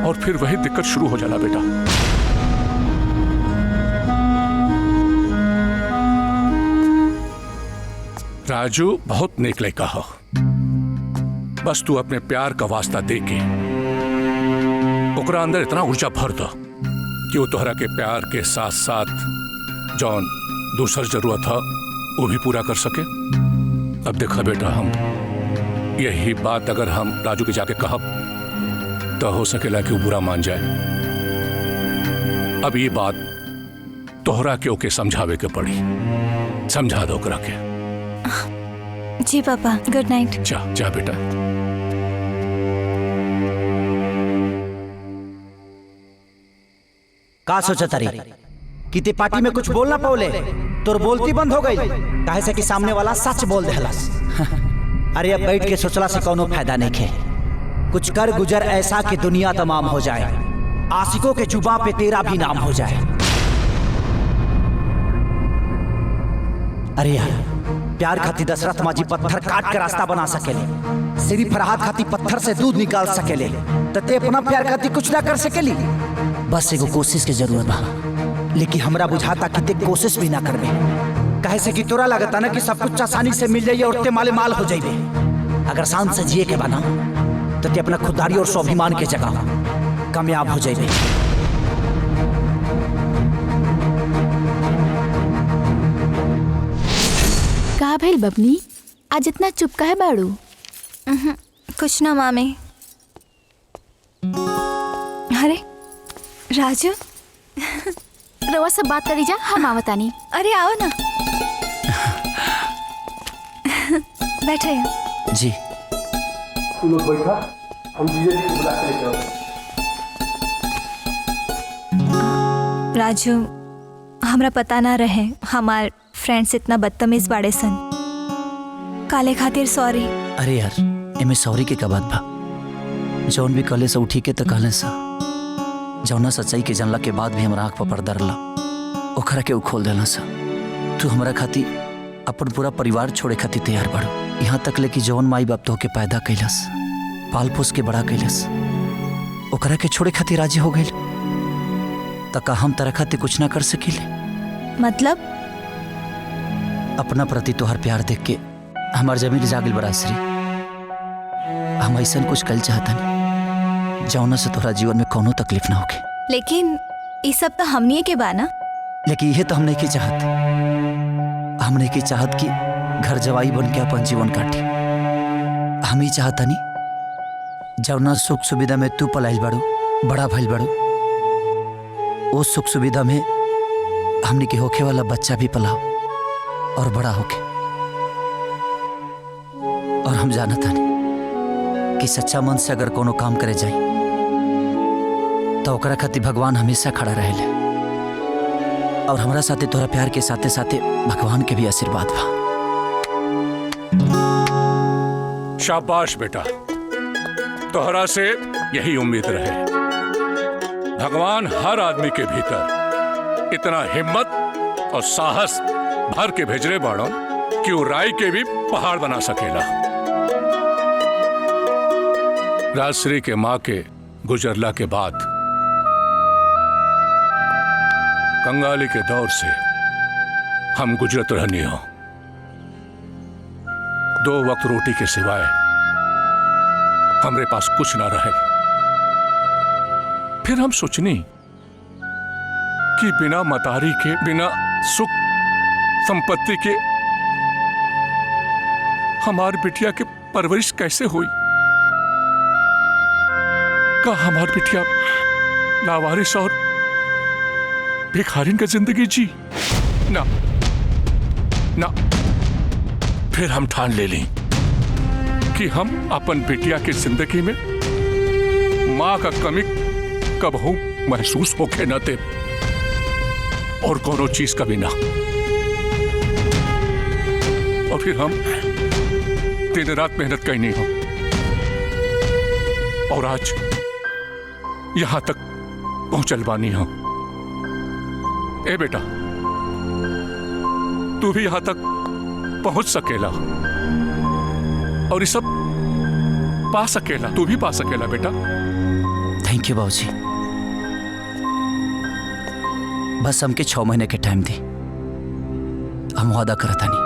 और फिर वही दिक्कत शुरू हो जाला बेटा। राजू बहुत नेक लड़का हो, बस तू अपने प्यार का वास्ता दे के ओकरा अंदर इतना ऊर्जा भर दो कि वो तोहरा के प्यार के साथ साथ जौन दूसर जरूरत है वो भी पूरा कर सके। अब देखा बेटा, हम यही बात अगर हम राजू के जाके कहब तो हो सकेला कि वो बुरा मान जाए। अब ये बात तोहरा के ओके समझावे के पड़ी। समझा दो ओकरा के। जी पापा, गुड नाइट। जा जा बेटा। का सोचा तारी कि ते पार्टी में कुछ बोलना पौले तोर बोलती बंद हो गई काहे से कि सामने वाला सच बोल देहलस। अरे अब बैठ के सोचला से कोनो फायदा नहीं खे। कुछ कर गुजर ऐसा कि दुनिया तमाम हो जाए, आशिकों के जुबां पे तेरा भी नाम हो जाए। अरे यार, प्यार खाती दशरथ माजी पत्थर काट के रास्ता बना सकेले, श्री फरहाद खाती पत्थर से दूध निकाल सकेले, तो ते अपना प्यार खाती कुछ ना कर सकेली। बस एगो कोशिश की जरूरत बा, लेकिन हमरा बुझाता कि ते कोशिश भी ना करबे। कहे से कि तोरा लगता ना कि सब कुछ आसानी से मिल जाइए और ते माले माल हो जाइए। अगर शांत से जिए के बना तो ते अपना खुददारी और स्वाभिमान के जगह कामयाब हो जाइए। का भइल बबनी, आज इतना चुप काहे बाड़ू? कुछ ना मामी। अरे राजू, रवा सब बात करी जा, हम आवतानी। अरे आओ ना। बैठे जी। तुम लोग बैठा, हम जीजा जी को बुला के लेके आओ। राजू, हमरा पता ना रहे हमार फ्रेंड्स इतना बदतमीज बाड़े सन। काले खातिर सॉरी। अरे यार, एमे सॉरी के का बात बा? जौन भी कले से उठी के तो कहले सा, जौना सच्चाई के जानला के बाद भी हमरा आँख पर पर्दा रहला, ओकरा के उ खोल देला सा। तू हमरा खाती अपन पूरा परिवार छोड़े खाती तैयार बाड़ू, यहाँ तक ले कि जौन माई बाप तो के पैदा कैलस, पाल पोस के बड़ा कैलस, ओकरा के छोड़े खाती राजी हो गइल। तका हम तरह खाती कुछ ना कर सकीले? मतलब? अपना प्रति तोहर प्यार देख के हमार जमीन जागिल बड़ा श्री। हम ऐसा कुछ कल चाहता नहीं जौना से तोहरा जीवन में कोनो तकलीफ ना होके। लेकिन ये सब तो हमनी के बाना। लेकिन यह तो हम नहीं की चाहत। हम नहीं की चाहत कि घर जवाई बन के अपन जीवन काटी। हम ही चाहता नहीं जौना सुख सुविधा में तू पलाइल बाड़ू, बड़ा भइल बाड़ू, वो सुख सुविधा में हमने के होखे वाला बच्चा भी पलाओ और बड़ा होके। और हम जानता नहीं कि सच्चा मन से अगर कोनो काम करे जाए तो ओकरा खातिर भगवान हमेशा खड़ा रहेले। और हमरा साथे तोरा प्यार के साथे साथे भगवान के भी आशीर्वाद बा। शाबाश बेटा, तोहरा से यही उम्मीद रहे। भगवान हर आदमी के भीतर इतना हिम्मत और साहस भर के भेजरे बाड़ो कि वो राय के भी पहाड़ बना सकेला। राजश्री के माँ के गुजरला के बाद कंगाली के दौर से हम गुजरत रहनी हो। 2 वक्त रोटी के सिवाय हमरे पास कुछ ना रहे। फिर हम सोचनी कि बिना मतारी के, बिना सुख संपत्ति के हमार बिटिया के परवरिश कैसे हुई? का हमार बिटिया लावारिस और भिखारिन का जिंदगी जी? ना ना। फिर हम ठान ले ली कि हम अपन बिटिया की जिंदगी में माँ का कमी कबहू महसूस होके न दे, और कोनो चीज का भी ना। और फिर हम दिन रात मेहनत करनी हो, और आज यहां तक पहुंचल बानी हो। ए बेटा, तू भी यहां तक पहुंच सकेला और ये सब पा सकेला। तू भी पा सकेला बेटा। थैंक यू बाबूजी। बस हमके 6 महीने के टाइम दी। हम वादा करता नहीं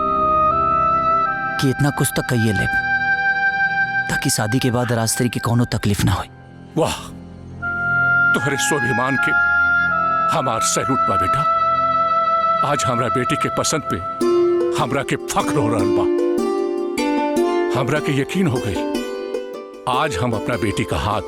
कि इतना कुछ तक कहिए ले, ताकि शादी के बाद राजश्री की कोनो तकलीफ ना हो। वाह, तुम्हारे स्वाभिमान के हमार सैल्यूट बा बेटा। आज हमरा बेटी के पसंद पे हमरा के फख्र हो रहल बा। हमरा के यकीन हो गई आज हम अपना बेटी का हाथ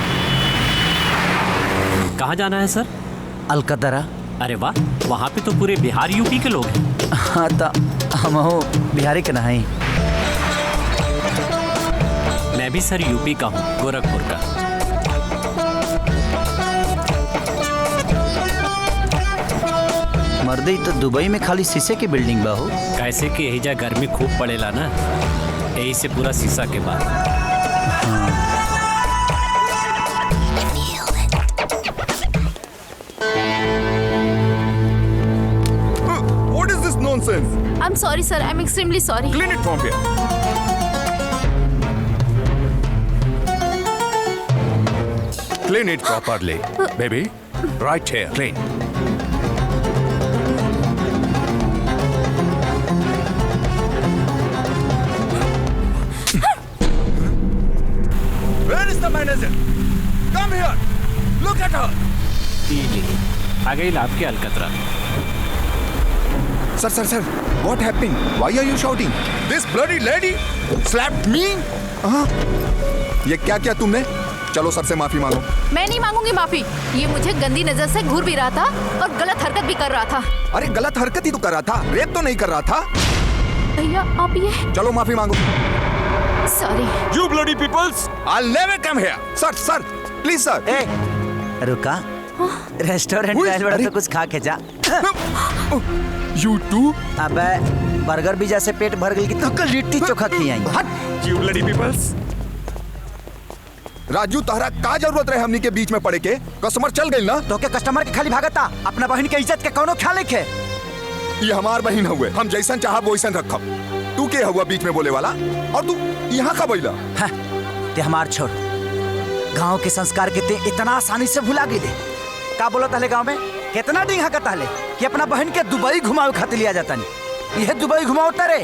कहाँ जाना है सर? अलकतरा। अरे वाह, वहाँ पे तो पूरे बिहार यूपी के लोग हैं। हाँ तो हम हो बिहारी के नहीं। मैं भी सर यूपी का हूँ, गोरखपुर का। मर्दी तो दुबई में खाली शीशे की बिल्डिंग बा हो। कैसे कि यही जा गर्मी खूब पड़ेला ना, यही से पूरा शीशा के बाद। What is this nonsense? I'm sorry, sir. I'm extremely sorry. Clean it from here. Clean it properly, baby. Right here. Clean. Where is the manager? Come here. Look at her. आ गई आपके अलकतरा। Sir. What happened? Why are you shouting? This bloody lady slapped me. ये क्या किया तुमने? चलो सर से माफी मांगो। मैं नहीं मांगूंगी माफी। ये मुझे गंदी नजर से घूर भी रहा था और गलत हरकत भी कर रहा था। अरे गलत हरकत ही तो कर रहा था, रेप तो नहीं कर रहा था। भैया आप ये। चलो माफी मांगो। Sorry. You bloody peoples! I'll never come here. Sir, please sir. रुका। रेस्टोरेंट में आइल बड़ा तो कुछ खा के जा। You too? अबे बर्गर भी जैसे पेट भर गई कि तो लिट्टी चोखा खियाई। You bloody peoples! राजू तहरा का जरूरत रहे हमनी के बीच में पड़े के? कस्टमर चल गई ना? तो के कस्टमर के खाली भागता, अपना बहन के इज्जत के कोनो ख्याल नहीं है। ये हमार बहन हुए, हम जैसन चाहा वैसन रखब। तू के हुआ बीच में बोले वाला? और तू यहाँ का बैला? ते हमार छोड़। गांव के संस्कार के ते इतना आसानी से भुला गई। का बोलो तहले गांव में कितना डिंगा का तहले कि अपना बहन के दुबई घुमाओ खातिर लिया जाता नहीं। यह दुबई घुमाओ तारे।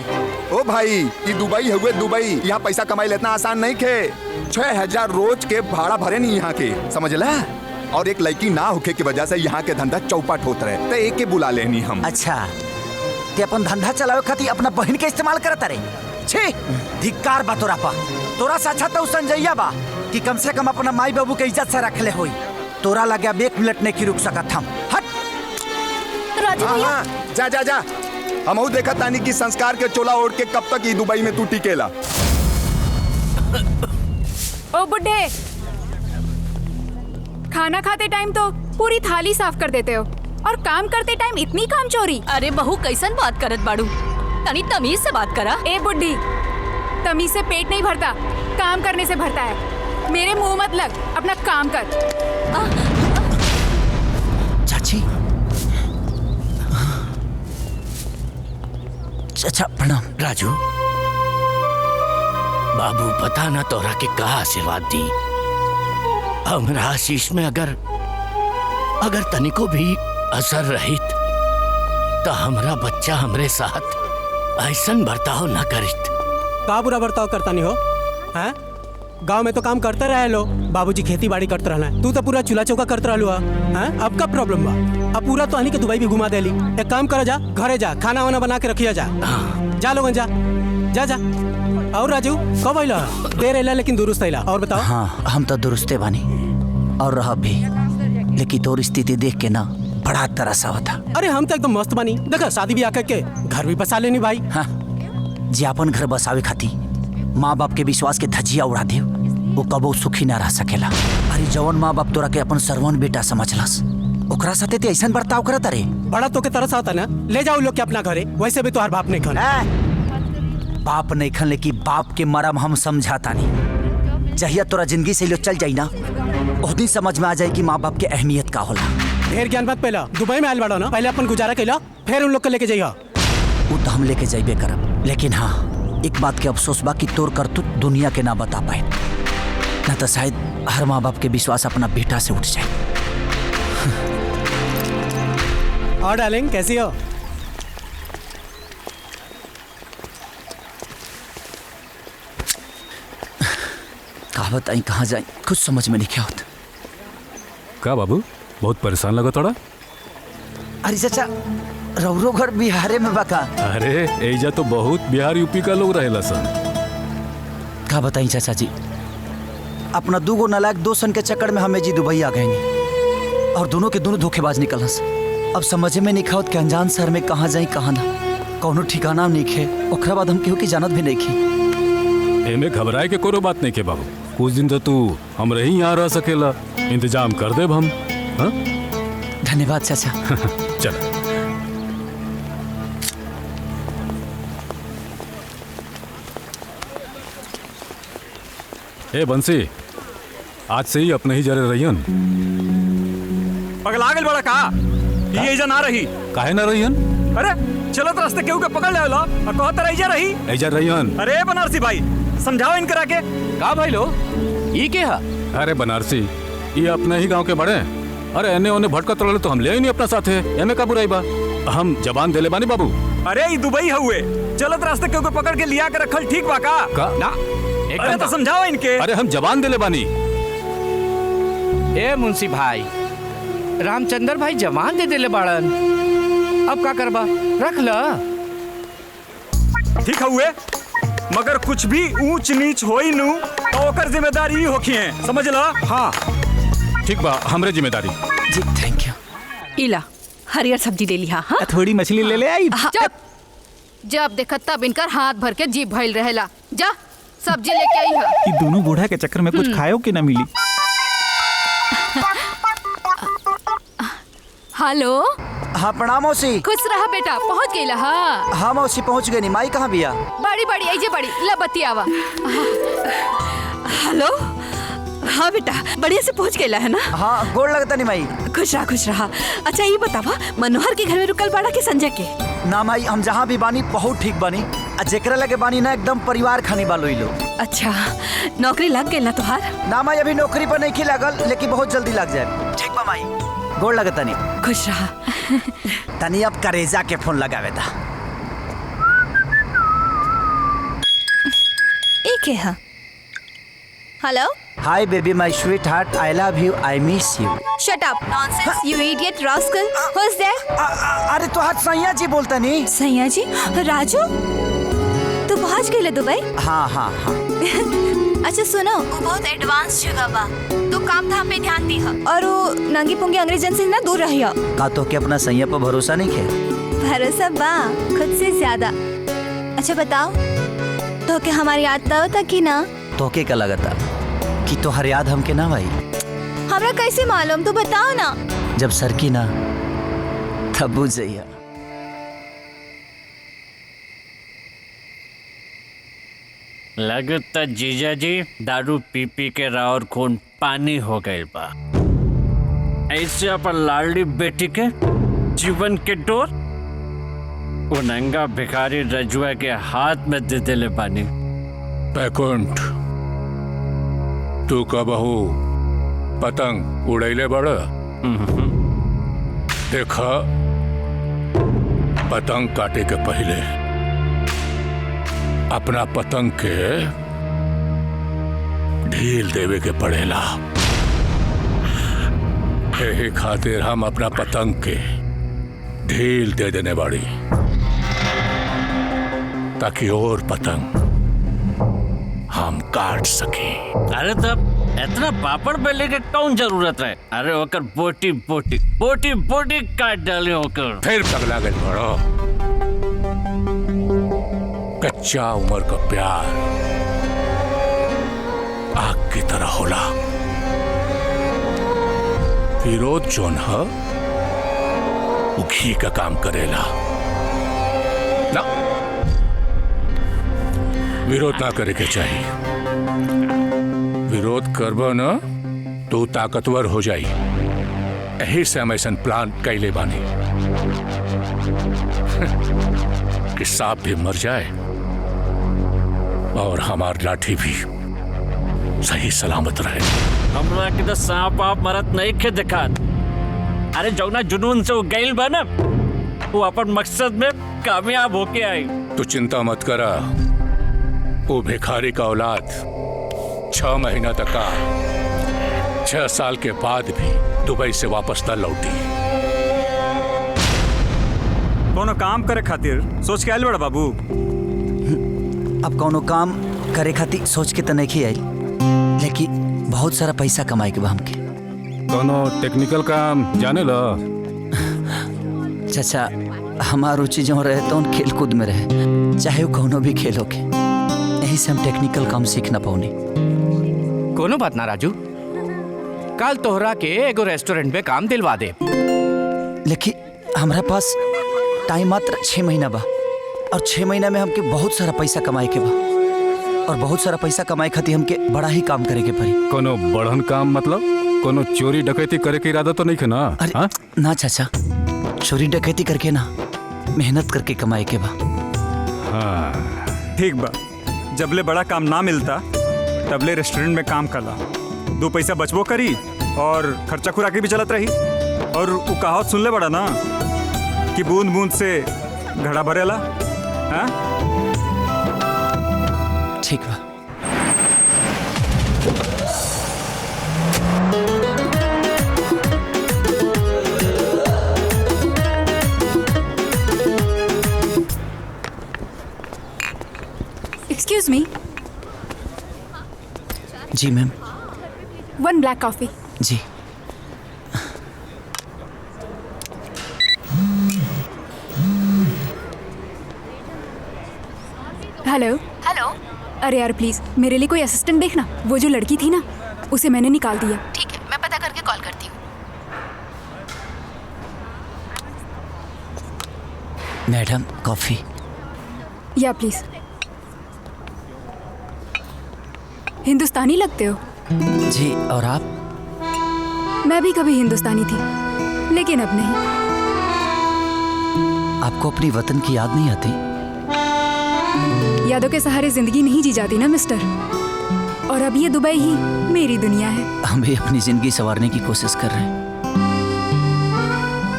ओ भाई, ये दुबई हुए दुबई। यहाँ पैसा कमाई लेना आसान नहीं खे। 6000 रोज के भाड़ा भरे नहीं यहाँ के, समझला? और एक लड़की ना होके की वजह से यहाँ के धंधा चौपट होता रहे। तो एक के बुला लेनी हम। अच्छा, ते अपन धंधा चलावे खातिर अपना बहन के इस्तेमाल करत रे। छी, धिक्कार बा तोरा पा। तोरा से अच्छा तो संजैया बा कि कम से कम अपना माई बाबू के इज्जत से रख ले होई। तोरा लगे अब 1 मिनट नहीं की रुक सकत हम। हट। राजू भैया। जा। हम देखा तानी की संस्कार के चोला ओढ़ के कब तक ये दुबई में तू टिकेला। ओ बुड्ढे, खाना खाते टाइम तो पूरी थाली साफ कर देते हो और काम करते टाइम इतनी काम चोरी। अरे बहू कैसन बात करत बाड़ू, तनी तमीज से बात करा। ए बुड्ढी, तमीज से पेट नहीं भरता, काम करने से भरता है। मेरे मुंह मत लग, अपना काम कर। चाची। अच्छा प्रणाम। राजू, बाबू पता ना तोरा के का आशीर्वाद दी। हमरा आशीष में अगर तनिको भी असर रहित तो हमरा बच्चा हमरे साथ ऐसन बर्ताव न करित। का बुरा बर्ताव करता नहीं हो? हैं? गांव में तो काम करते रहे लो, बाबूजी खेती बाड़ी करते रहना। तू तो पूरा चूल्हा चौका करते रहलू हैं? अब का प्रॉब्लम बा? अब पूरा तो हनी के दुबई भी घुमा देली। एक काम कर, जा घरे जा, खाना वाना बना के रखिया जा। जा लोगन जा। और राजू कब आइला? देर आइला लेकिन दुरुस्त आइला। और बताओ। हाँ, हम तो दुरुस्ते बानी और रह भी, लेकिन तोर स्थिति देख के ना बड़ा तरस होता। अरे हम तो एकदम मस्त बानी। देखा शादी भी आकर के घर भी बसा लेनी भाई। हाँ, जी अपन घर बसावे खाती माँ बाप के विश्वास के धजिया उड़ा दे, वो कबो सुखी ना रह सकेला। अरे जवन माँ बाप तोरा के अपन सरवन बेटा समझलस, ओकरा साथे ते ऐसा बर्ताव करत रे। बड़ा तो के तरस आता ना, ले जाओ लोग के अपना घरे। वैसे भी तोहार बाप नहीं खन। बाप नहीं खन, लेकिन बाप के मरम हम समझाता नहीं। जहिया तोरा जिंदगी से लो चल जाई ना, उस दिन समझ में आ जाए कि माँ बाप के अहमियत का होला। ढेर ज्ञान मत पहला, दुबई में आयल बड़ा ना, पहले अपन गुजारा कैला, फिर उन लोग को लेके जाइया। वो तो हम लेके जाइबे करब, लेकिन हाँ एक बात के अफसोस बा कि तोर कर तू दुनिया के ना बता पाए, ना तो शायद हर माँ बाप के विश्वास अपना बेटा से उठ जाए। और डार्लिंग कैसी हो? कहा बताई कहाँ जाए, कुछ समझ में नहीं क्या होता। का बाबू बहुत परेशान लगा थोड़ा? अरे चाचा, रौरो घर बिहारे में बका। अरे एजा तो बहुत बिहार यूपी का लोग रहेला सन। का बताई चाचा जी, अपना 2 नालायक दोस्तन के चक्कर में हमें जी दुबई आ गए। और दोनों के दोनों धोखेबाज निकलस। अब समझे में नहीं खावत कि अनजान शहर में कहाँ जाई कहाँ ना, कौनो ठिकाना नहीं खे। ओकरा बाद हम केहू की जानत भी नहीं खे। एमे घबराए के कोनो बात नहीं के बाबू। कुछ दिन तो तू हमरे ही यहाँ रह सकेला, इंतजाम कर देब हम। हाँ? धन्यवाद चाचा। चल। ए बंसी, आज से ही अपने ही जरे रहियन। पगला गेल बड़ा का? ये एजा ना रही। काहे ना रहियन? अरे चलत रास्ते केहू के पकड़ लेला और कहत रह एजा रही। एजा रहियन। अरे बनारसी भाई समझाओ इनकरा के। का भाई लो ये के हा? अरे बनारसी, ये अपने ही गांव के बड़े। अरे एने ओने भटकत रहे तो हम ले ही नहीं अपना साथ है। एमे का बुराई बा? हम जबान देले बानी बाबू। अरे ये दुबई हुए, चलत रास्ते केहू के पकड़ के लिया के रखल ठीक बा का? ना अरे तो समझाओ इनके। अरे हम जबान देले बानी। ए मुंशी भाई, रामचंद्र भाई जवान दे देले बाड़न, अब का करबा? रख ला। ठीक हुए, मगर कुछ भी ऊंच नीच होई नु तो ओकर जिम्मेदारी होखी है, समझ ला? हाँ ठीक बा, हमरे जिम्मेदारी। जी थैंक यू। इला हरियर सब्जी ले लिहा। हाँ? थोड़ी मछली ले ले आई। जब देखत तब इनकर हाथ भर के जीभ भइल रहेला। जा सब्जी लेके आई है। ये दोनों बूढ़ा के चक्कर में कुछ खायो कि ना मिली। हेलो। हाँ प्रणाम मौसी। खुश रहा बेटा, पहुँच गई ला? हाँ मौसी पहुँच गई। माई कहाँ बिया? बड़ी बड़ी ऐजे बड़ी ला बतियावा। हेलो। हाँ बेटा, बढ़िया से पहुँच गया है ना? हाँ गोड़ लगता नहीं माई। खुश रहा खुश रहा। अच्छा ये बतावा, मनोहर के घर में रुकल बाड़ा के संजय के? ना माई, हम जहाँ भी बानी बहुत ठीक बानी। जेकरा लगे बानी ना एकदम परिवार खानी बालो लो। अच्छा नौकरी लग गई ना तुहार? ना माई अभी नौकरी पर नहीं लागल, लेकिन बहुत जल्दी लग जाए। ठीक बा माई, गोड़ लगता नहीं। खुश रहा। तनी अब करेजा के फोन लगावे था। एक है। Hello. Hi baby, my sweetheart, I love you, I miss you. Shut up, nonsense, you idiot rascal. Who's there? अरे तो हाथ सैया जी बोलता नहीं? सैया जी? राजू? तू पहुँच गई ले दुबई? हाँ हाँ हाँ। अच्छा सुनो, वो बहुत एडवांस जगह बा, तो काम धाम पे ध्यान दी है और वो नंगी पुंगी अंग्रेजन से ना दूर रही। का तो के अपना सैया पर भरोसा नहीं खे? भरोसा बा, खुद से ज्यादा। अच्छा बताओ, तो के हमारी याद था कि ना? तो के का लगता कि तो हर याद हमके ना भाई? हमरा कैसे मालूम, तू बताओ ना। जब सर की ना तब बुझ जाइए। लगता जीजा जी दारू पी पी के रावर खून पानी हो गए बा। ऐसे अपन लाडली बेटी के जीवन के डोर वो नंगा भिखारी रजुआ के हाथ में दे देले बानी। बैकुंठ, तू कबहू पतंग उड़ैले बड़ा? देखा, पतंग काटे के पहले अपना पतंग के ढील देवे के पड़ेला। यही खातिर हम अपना पतंग के ढील दे देने बाड़ी, ताकि और पतंग हम काट सके। अरे तब इतना पापड़ बेले के कौन जरूरत है? अरे होकर बोटी बोटी बोटी बोटी काट डाले होकर। फिर पगला गए बड़ो। कच्चा उम्र का प्यार आग की तरह होला। विरोध जोन है वो घी का काम करेला ना। विरोध ना करे के चाहिए। विरोध करबो ना तो ताकतवर हो जाई। यही से हम ऐसा प्लान कैले बानी कि सांप भी मर जाए और हमार लाठी भी सही सलामत रहे। हमरा के तो सांप आप मरत नहीं के दिखात। अरे जौना जुनून से वो गैल बा ना, वो अपन मकसद में कामयाब होके आई। तो चिंता मत करा, वो भिखारी का औलाद 6 महीना तक का 6 साल के बाद भी दुबई से वापस न लौटी। कोनो काम करे खातिर सोच के आयल बड़ा बाबू? अब कोनो काम करे खातिर सोच के तो नहीं आई, लेकिन बहुत सारा पैसा कमाए के बा हमके। कोनो टेक्निकल काम जाने ला? चाचा हमार रुचि जो रहे तो खेल कूद में रहे, चाहे वो कोनो भी खेल होके, यही से हम टेक्निकल काम सीख ना पाऊनी। कोनो बात ना राजू, कल तोहरा के एगो रेस्टोरेंट में काम दिलवा दे। लेकिन हमारा पास टाइम मात्र 6 महीना बा, और 6 महीना में हमके बहुत सारा पैसा कमाए के बा, और बहुत सारा पैसा कमाए खातिर हमके बड़ा ही काम करे के पड़ी। कोनो बड़हन काम मतलब कोनो चोरी डकैती करे के इरादा तो नहीं है ना? अरे ना चाचा, चोरी डकैती करके ना, मेहनत करके कमाए के बा। हाँ ठीक बा, जबले बड़ा काम ना मिलता तबले रेस्टोरेंट में काम कला, 2 पैसा बचबो करी और खर्चा खुराकी भी चलत रही। और वो कहावत सुन ले बड़ा ना कि बूंद बूंद से घड़ा भरेला। हाँ ठीक बा। Excuse me. जी मैम। 1 black coffee. जी। हेलो। हेलो। अरे यार प्लीज मेरे लिए कोई असिस्टेंट देखना, वो जो लड़की थी ना उसे मैंने निकाल दिया। ठीक है, मैं पता करके कॉल करती हूँ। Madam coffee. या प्लीज। हिंदुस्तानी लगते हो। जी, और आप? मैं भी कभी हिंदुस्तानी थी, लेकिन अब नहीं। आपको अपनी वतन की याद नहीं आती? यादों के सहारे जिंदगी नहीं जी जाती ना मिस्टर, और अब ये दुबई ही मेरी दुनिया है। हम भी अपनी जिंदगी संवारने की कोशिश कर रहे हैं,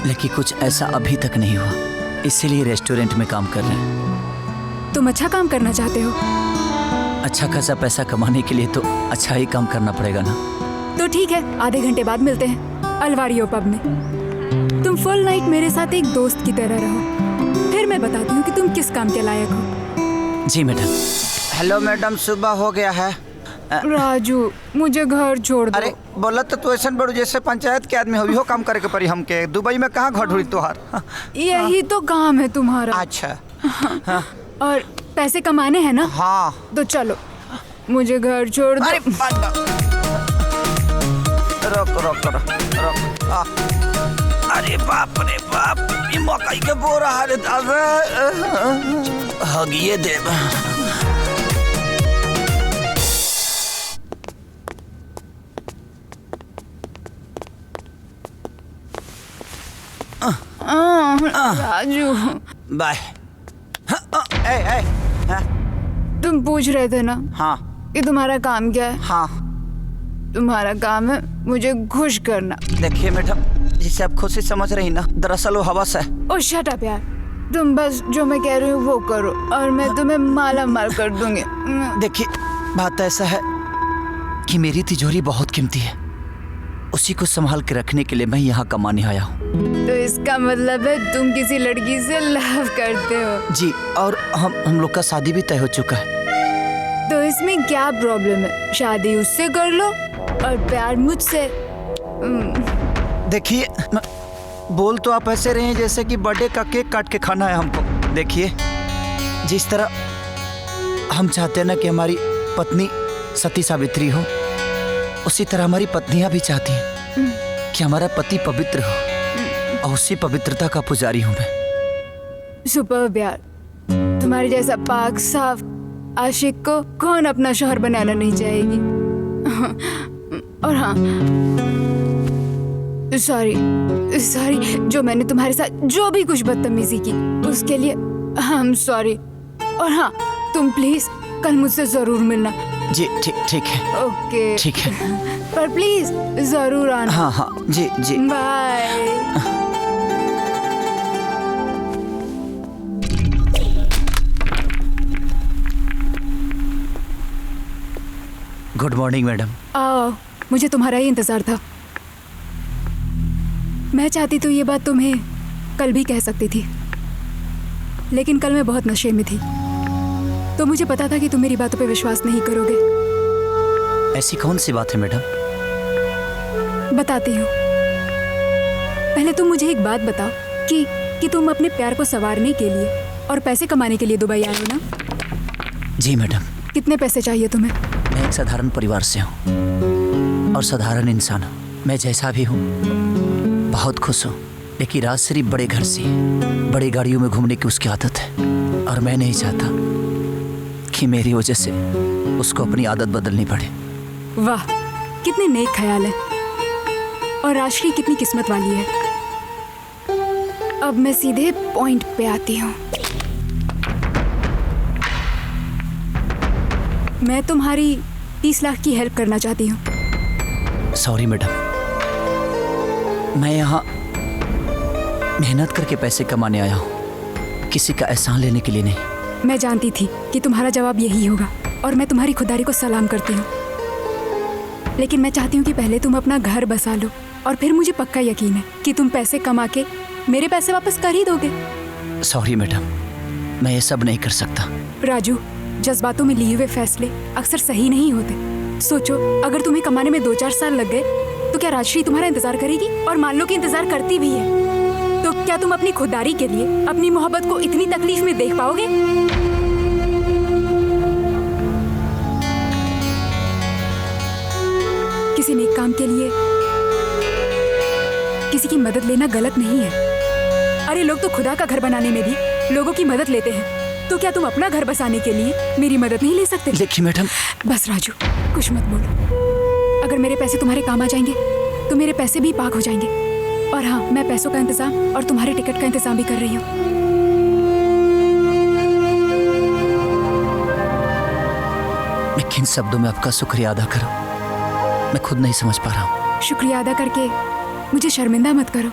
लेकिन कुछ ऐसा अभी तक नहीं हुआ, इसीलिए रेस्टोरेंट में काम कर रहे हैं। तुम अच्छा काम करना चाहते हो? अच्छा खासा पैसा कमाने के लिए तो अच्छा ही काम करना पड़ेगा ना। तो ठीक है, आधे घंटे बाद मिलते हैं अलवारियो पब में। तुम फुल नाइट मेरे साथ एक दोस्त की तरह रहो, फिर मैं बताती हूँ कि तुम किस काम के लायक हो। जी मैडम। हेलो मैडम, सुबह हो गया है। राजू मुझे घर छोड़ दो। अरे बोला तो ऐसा बड़ू जैसे पंचायत के आदमी हो काम करे के पड़ी हमके। दुबई में कहाँ घर ढूंढी तुहार? यही तो काम है तुम्हारा। अच्छा। और पैसे कमाने हैं ना? हाँ। तो चलो, मुझे घर छोड़ दो। अरे रोक रोक रोक रोक। अरे बाप रे बाप, ये मकई के बोरा है हगिए देव। राजू बाय। तुम पूछ रहे थे ना? हाँ। कि तुम्हारा काम क्या है? हाँ। तुम्हारा काम है मुझे खुश करना। देखिए मैडम, जिसे आप खुशी समझ रही ना, दरअसल वो हवस है। ओ शट अप यार, तुम बस जो मैं कह रही हूँ वो करो और मैं तुम्हें माला माल कर दूंगी। देखिए बात ऐसा है कि मेरी तिजोरी बहुत कीमती है, उसी को संभाल के रखने के लिए मैं यहाँ कमाने आया हूँ। तो इसका मतलब है तुम किसी लड़की से लव करते हो? जी, और हम लोग का शादी भी तय हो चुका है। तो इसमें क्या प्रॉब्लम है? शादी उससे कर लो और प्यार मुझसे। देखिए, बोल तो आप ऐसे रहे हैं जैसे कि बर्थडे का केक काट के खाना है हमको। देखिए, जिस तरह हम चाहते हैं ना कि हमारी पत्नी सती सावित्री हो, उसी तरह हमारी पत्नियां भी चाहती हैं कि हमारा पति पवित्र हो, और उसी पवित्रता का पुजारी हूं मैं। सुपर्ब यार, तुम्हारे जैसा पाक साफ आशिक को कौन अपना शौहर बनाना नहीं चाहेगी। और हाँ, सॉरी जो मैंने तुम्हारे साथ जो भी कुछ बदतमीजी की उसके लिए हम सॉरी। और हाँ, तुम प्लीज कल मुझसे जरूर मिलना। जी ठीक है। ओके ठीक है, पर प्लीज जरूर आना। हाँ हाँ जी जी। बाय। Good morning madam. आओ, मुझे तुम्हारा ही इंतजार था। मैं चाहती तो ये बात तुम्हें कल भी कह सकती थी, लेकिन कल मैं बहुत नशे में थी, तो मुझे पता था कि तुम मेरी बातों पे विश्वास नहीं करोगे। ऐसी कौन सी बात है मैडम? बताती हूँ। पहले तुम मुझे एक बात बताओ कि तुम अपने प्यार को संवारने के लिए और पैसे कमाने के लिए दुबई आए हो ना? जी मैडम। कितने पैसे चाहिए तुम्हें? मैं एक साधारण परिवार से हूँ और साधारण इंसान हूँ। मैं जैसा भी हूँ बहुत खुश हूँ, लेकिन राज सिर्फ बड़े घर से बड़ी गाड़ियों में घूमने की उसकी आदत है और मैं नहीं चाहता कि मेरी वजह से उसको अपनी आदत बदलनी पड़े। वाह, कितने नेक ख्याल है। और राजश्री कितनी किस्मत वाली है। अब मैं सीधे पॉइंट पे आती हूँ। मैं तुम्हारी 30 लाख की हेल्प करना चाहती हूँ। सॉरी मैडम, मैं यहाँ मेहनत करके पैसे कमाने आया हूँ, किसी का एहसान लेने के लिए नहीं। मैं जानती थी कि तुम्हारा जवाब यही होगा और मैं तुम्हारी खुदारी को सलाम करती हूँ, लेकिन मैं चाहती हूँ कि पहले तुम अपना घर बसा लो और फिर मुझे पक्का यकीन है कि तुम पैसे कमा के मेरे पैसे वापस कर ही दोगे। सॉरी मैडम, मैं ये सब नहीं कर सकता। राजू, जज्बातों में लिए हुए फैसले अक्सर सही नहीं होते। सोचो, अगर तुम्हें कमाने में 2-4 साल लग गए तो क्या राजश्री तुम्हारा इंतजार करेगी? और मान लो कि इंतजार करती भी है, तो क्या तुम अपनी खुदारी के लिए अपनी मोहब्बत को इतनी तकलीफ में देख पाओगे? किसी नेक काम के लिए किसी की मदद लेना गलत नहीं है। अरे लोग तो खुदा का घर बनाने में भी लोगों की मदद लेते हैं, तो क्या तुम अपना घर बसाने के लिए मेरी मदद नहीं ले सकते? देखिए मैडम। बस राजू, कुछ मत बोलो। अगर मेरे पैसे तुम्हारे काम आ जाएंगे तो मेरे पैसे भी पाक हो जाएंगे। और हाँ, मैं पैसों का इंतजाम और तुम्हारे टिकट का इंतजाम भी कर रही हूँ। मैं किन शब्दों में आपका शुक्रिया अदा करूं, मैं खुद नहीं समझ पा रहा हूँ। शुक्रिया अदा करके मुझे शर्मिंदा मत करो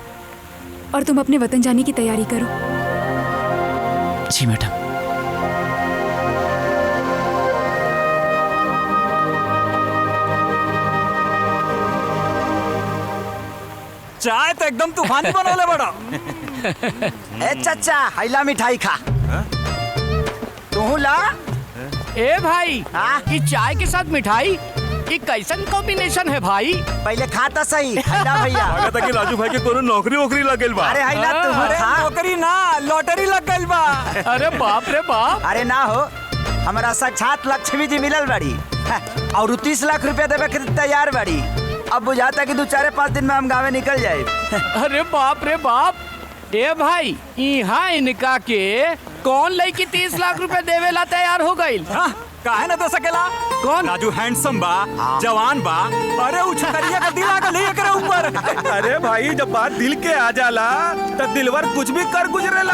और तुम अपने वतन जाने की तैयारी करो। जी मैडम। चाय तो एकदम तूफानी बनोले बड़ा। ए चाचा, हैला मिठाई खा। तू ला। ए भाई, ये चाय के साथ मिठाई, ये कैसन कॉम्बिनेशन है भाई? पहले खाता सही। हैला भैया। लगा था कि राजू भाई के कोनो नौकरी वोकरी लग गइल बा। अरे हैला तू खा। नौकरी ना, लॉटरी लग गइल बा। अरे बाप रे बाप। अरे ना हो, हमारा साक्षात लक्ष्मी जी मिलल बड़ी और 30 लाख रुपया देवे के तैयार बड़ी। अब बुझाता कि 2-4-5 दिन में हम गाँव निकल जाए। अरे बाप रे बाप। ए भाई, यहाँ इनका के कौन लड़की 30 लाख रुपए देवे ला तैयार हो गई? काहे ना दे सकेला? कौन? राजू हैंडसम बा, जवान बा। अरे उछकरिया का दिल आ गल एकरे ऊपर। अरे भाई, जब बात दिल के आ जाला तो दिलवर कुछ भी कर गुजरेला।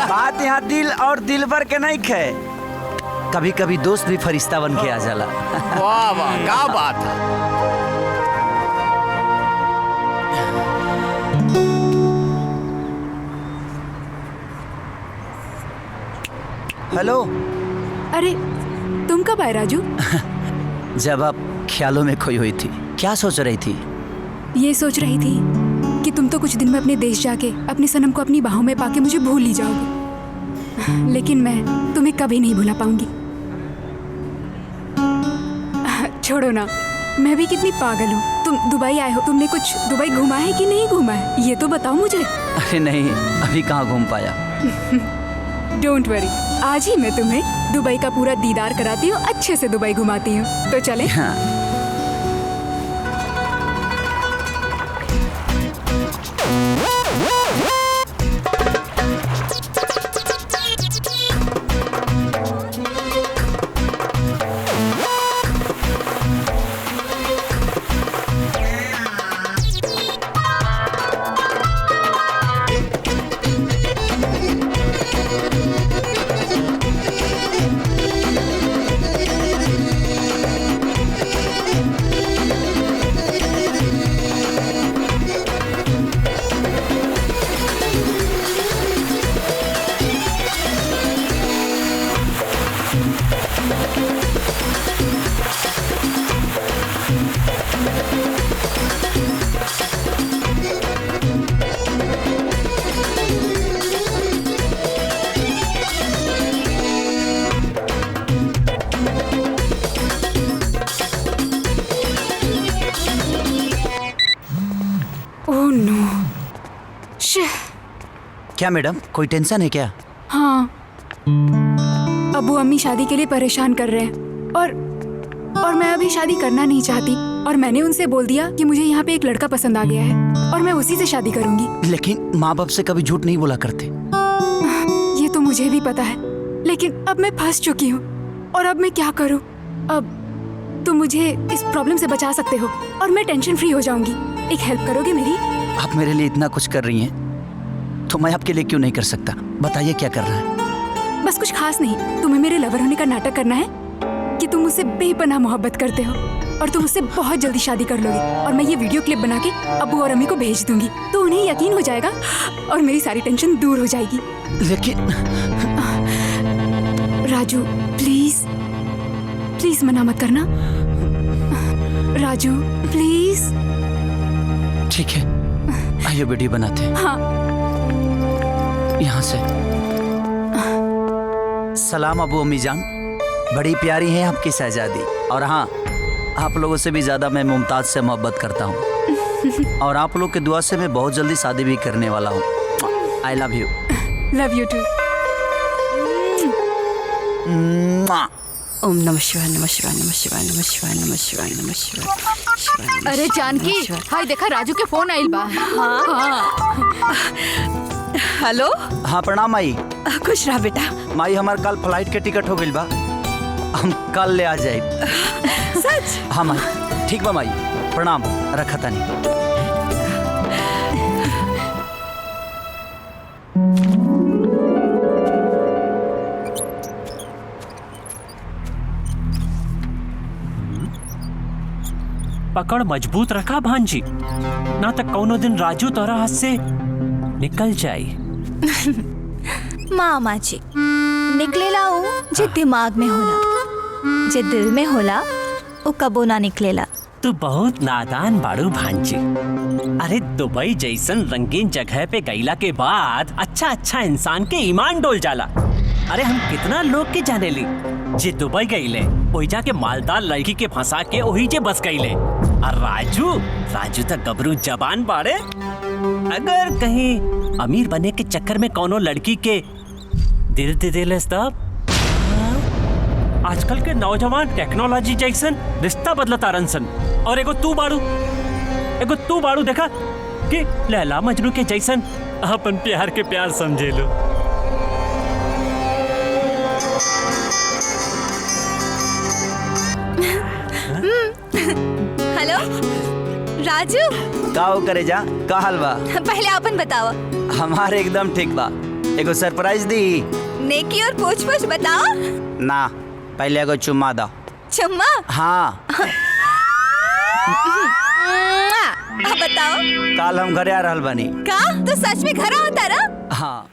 बात यहाँ दिल और दिलवर के नहीं खे, कभी कभी दोस्त भी फरिश्ता बन के आ जाला। वाह वाह, क्या बात है। हेलो। अरे तुम कब आए राजू? जब आप ख्यालों में खोई हुई थी। क्या सोच रही थी? ये सोच रही थी कि तुम तो कुछ दिन में अपने देश जाके अपनी सनम को अपनी बाहों में पाके मुझे भूल ही जाओगे, लेकिन मैं तुम्हें कभी नहीं भुला पाऊंगी। छोड़ो ना, मैं भी कितनी पागल हूँ। तुम दुबई आए हो, तुमने कुछ दुबई घूमा है कि नहीं घूमा है, ये तो बताओ मुझे। अरे नहीं, अभी कहाँ घूम पाया। डोंट वरी, आज ही मैं तुम्हें दुबई का पूरा दीदार कराती हूँ, अच्छे से दुबई घुमाती हूँ। तो चले? हाँ। क्या मैडम, कोई टेंशन है क्या? हाँ, अबू अम्मी शादी के लिए परेशान कर रहे हैं और मैं अभी शादी करना नहीं चाहती और मैंने उनसे बोल दिया कि मुझे यहाँ पे एक लड़का पसंद आ गया है और मैं उसी से शादी करूंगी। लेकिन माँ बाप से कभी झूठ नहीं बोला करते। ये तो मुझे भी पता है, लेकिन अब मैं फंस चुकी हूँ और अब मैं क्या करूँ? अब तुम मुझे इस प्रॉब्लम से बचा सकते हो और मैं टेंशन फ्री हो जाऊंगी। एक हेल्प करोगे मेरी? आप मेरे लिए इतना कुछ कर रही हैं तो मैं आपके लिए क्यों नहीं कर सकता? बताइए क्या करना है। बस कुछ खास नहीं, तुम्हें मेरे लवर होने का नाटक करना है कि तुम मुझसे बेपनाह मोहब्बत करते हो और तुम मुझसे बहुत जल्दी शादी कर लोगे और मैं ये वीडियो क्लिप बना के अब्बू और अम्मी को भेज दूंगी तो उन्हें यकीन हो जाएगा और मेरी सारी टेंशन दूर हो जाएगी। लेकिन राजू प्लीज प्लीज मना मत करना। राजू प्लीज। ठीक है, आइए वीडियो बनाते हैं। हाँ। यहाँ से। सलाम अबू अम्मी जान, बड़ी प्यारी है आपकी शहजादी। और हाँ, आप लोगों से भी ज्यादा मैं मुमताज से मोहब्बत करता हूँ और आप लोग के दुआ से मैं बहुत जल्दी शादी भी करने वाला हूँ। I love you. Love you too. ओम नमः शिवाय, नमः शिवाय, नमः शिवाय, नमः शिवाय, नमः शिवाय, नमः शिवाय। अरे जानकी, हाय देखा राजू के फोन आइल बा। हाँ। हेलो। हाँ प्रणाम माई। खुश रहा बेटा। माई हमार कल फ्लाइट के टिकट हो गइल बा, हम कल ले आ जाए। सच? हाँ माई। ठीक बा माई, प्रणाम, रखा तानी। पकड़ मजबूत रखा भांजी, ना तक कौनो दिन राजू तोरा हाथ से निकल जाई। मामा जी, निकलेला वो जे दिमाग में होला, जे दिल में होला वो कबो ना निकलेला। तू बहुत नादान बाड़ू भांजी। अरे दुबई जैसन रंगीन जगह पे गईला के बाद अच्छा इंसान के ईमान डोल जाला। अरे हम कितना लोग के जाने ली जे दुबई गईले, ओही जाके मालदार लड़की के फंसा के ओही जे बस गईले। और राजू तक गबरू जबान बाड़े। अगर कहीं अमीर बने के चक्कर में कोनो लड़की के दिल दे देले तब। आजकल के नौजवान टेक्नोलॉजी जैसन रिश्ता बदलता रनसन। और एगो तू बाड़ू देखा कि लैला मजनू के जैसन अपन प्यार के प्यार समझे लो। हेलो राजू। का करे जा, का हाल बा? पहले अपन बताओ। हमारे एकदम ठीक बा। एगो सरप्राइज दी। नेकी और पूछ पूछ बताओ ना, पहले एगो चुम्मा दो। चुम्मा? हाँ। अब बताओ। कल हम घरे आ रहल बानी। का? तो सच में घर होता ना? हाँ।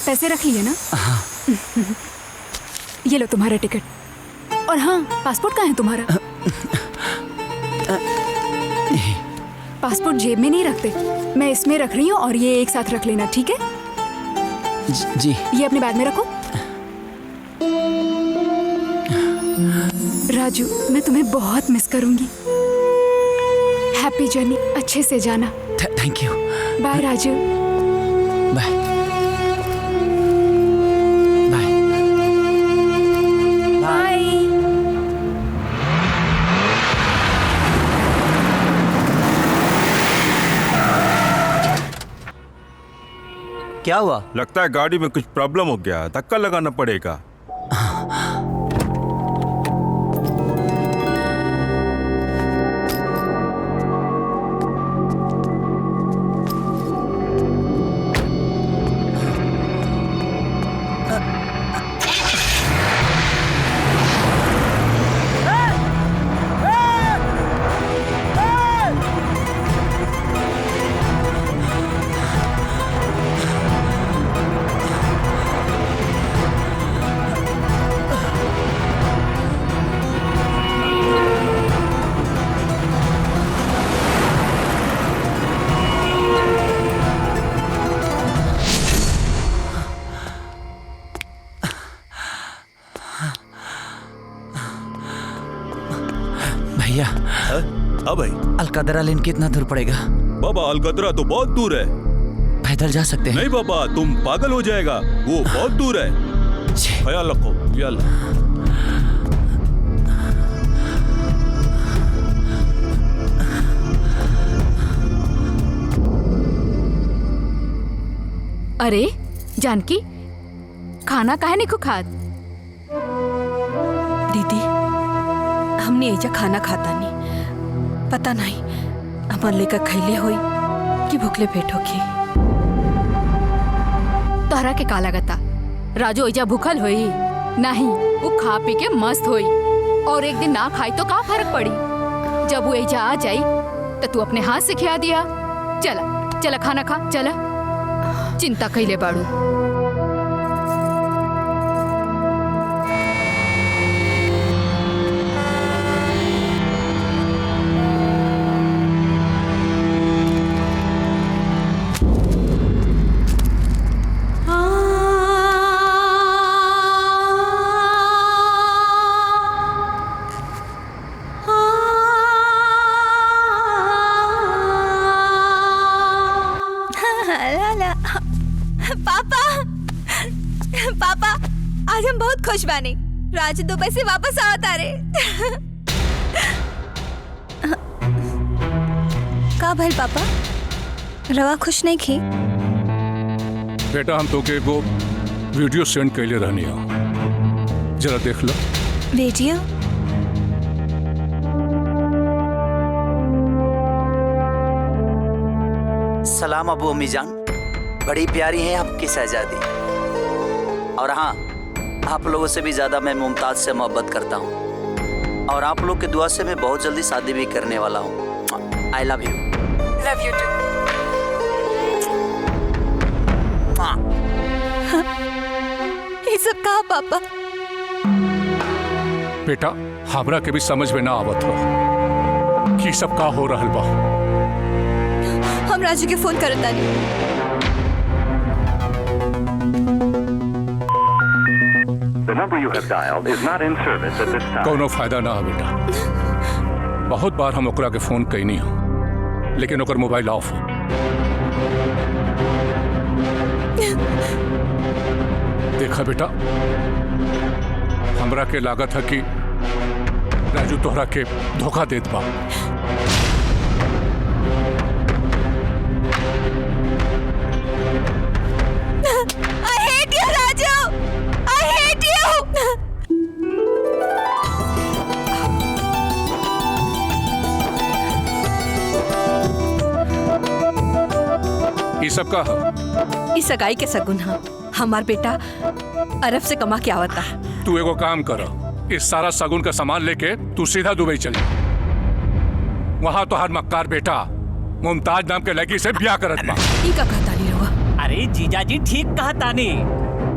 पैसे रख लिए ना? हाँ। ये लो तुम्हारा टिकट। और हाँ, पासपोर्ट कहाँ है तुम्हारा? पासपोर्ट जेब में नहीं रखते, मैं इसमें रख रही हूँ और ये एक साथ रख लेना, ठीक है? जी। ये अपने बैग में रखो। राजू, मैं तुम्हें बहुत मिस करूंगी। हैप्पी जर्नी, अच्छे से जाना। Thank you. Bye Raju. Bye. क्या हुआ? लगता है गाड़ी में कुछ प्रॉब्लम हो गया, धक्का लगाना पड़ेगा। भैया। हाँ भाई। अलकदरा लेन कितना दूर पड़ेगा? बाबा अलकदरा तो बहुत दूर है। पैदल जा सकते हैं? नहीं बाबा, तुम पागल हो जाएगा, वो बहुत दूर है। ख्याल रखो, ख्याल। अरे जानकी, खाना काहे नहीं को खात? दीदी, हमने एजा खाना खाता नहीं, पता नहीं हमार लेकर खैले होई कि भूखले पेट होखी। तोहरा के का लगता राजू एजा भूखल होई? नहीं, वो खा पी के मस्त होई। और एक दिन ना खाई तो का फर्क पड़ी? जब वो एजा आ जाई तो तू अपने हाथ से खिया दिया। चला चला खाना खा, चला। चिंता कैले बाड़ू। पापा, आज हम बहुत खुश बानी। राजू दुबई से वापस आवता रे। का भइल पापा, रवा खुश नहीं खी? बेटा, हम तो के एगो वीडियो सेंड कैले रहनी हो, जरा देख लो। वीडियो? सलाम अबू अम्मी जान, बड़ी प्यारी है आपकी शहजादी। और हाँ, आप लोगों से भी ज्यादा मैं मुमताज से मोहब्बत करता हूँ, और आप लोग की दुआ से मैं बहुत जल्दी शादी भी करने वाला हूँ। I love you. Love you too. ये सब कहा पापा? बेटा, हमरा के भी समझ में ना आवत हो कि सब का हो रहल बा। हम राजू के फोन करता नहीं। कोनो फायदा ना हो बेटा। बहुत बार हम ओकरा के फोन कैनी हो, लेकिन ओकर मोबाइल ऑफ हो। देखा बेटा, हमरा के लागत है कि राजू तोहरा के धोखा देत बा। I hate you, Raju. I hate you। ये सब का इस सगाई के सगुन हा। हमार बेटा अरब से कमा के आवता। तू एगो काम कर, इस सारा सगुन का सामान लेके तू सीधा दुबई चली। वहाँ तो हर मक्कार बेटा मुमताज नाम के लड़की से ब्याह करत बा। ई का कहता नहीं रहुआ? अरे जीजाजी ठीक कहता नहीं।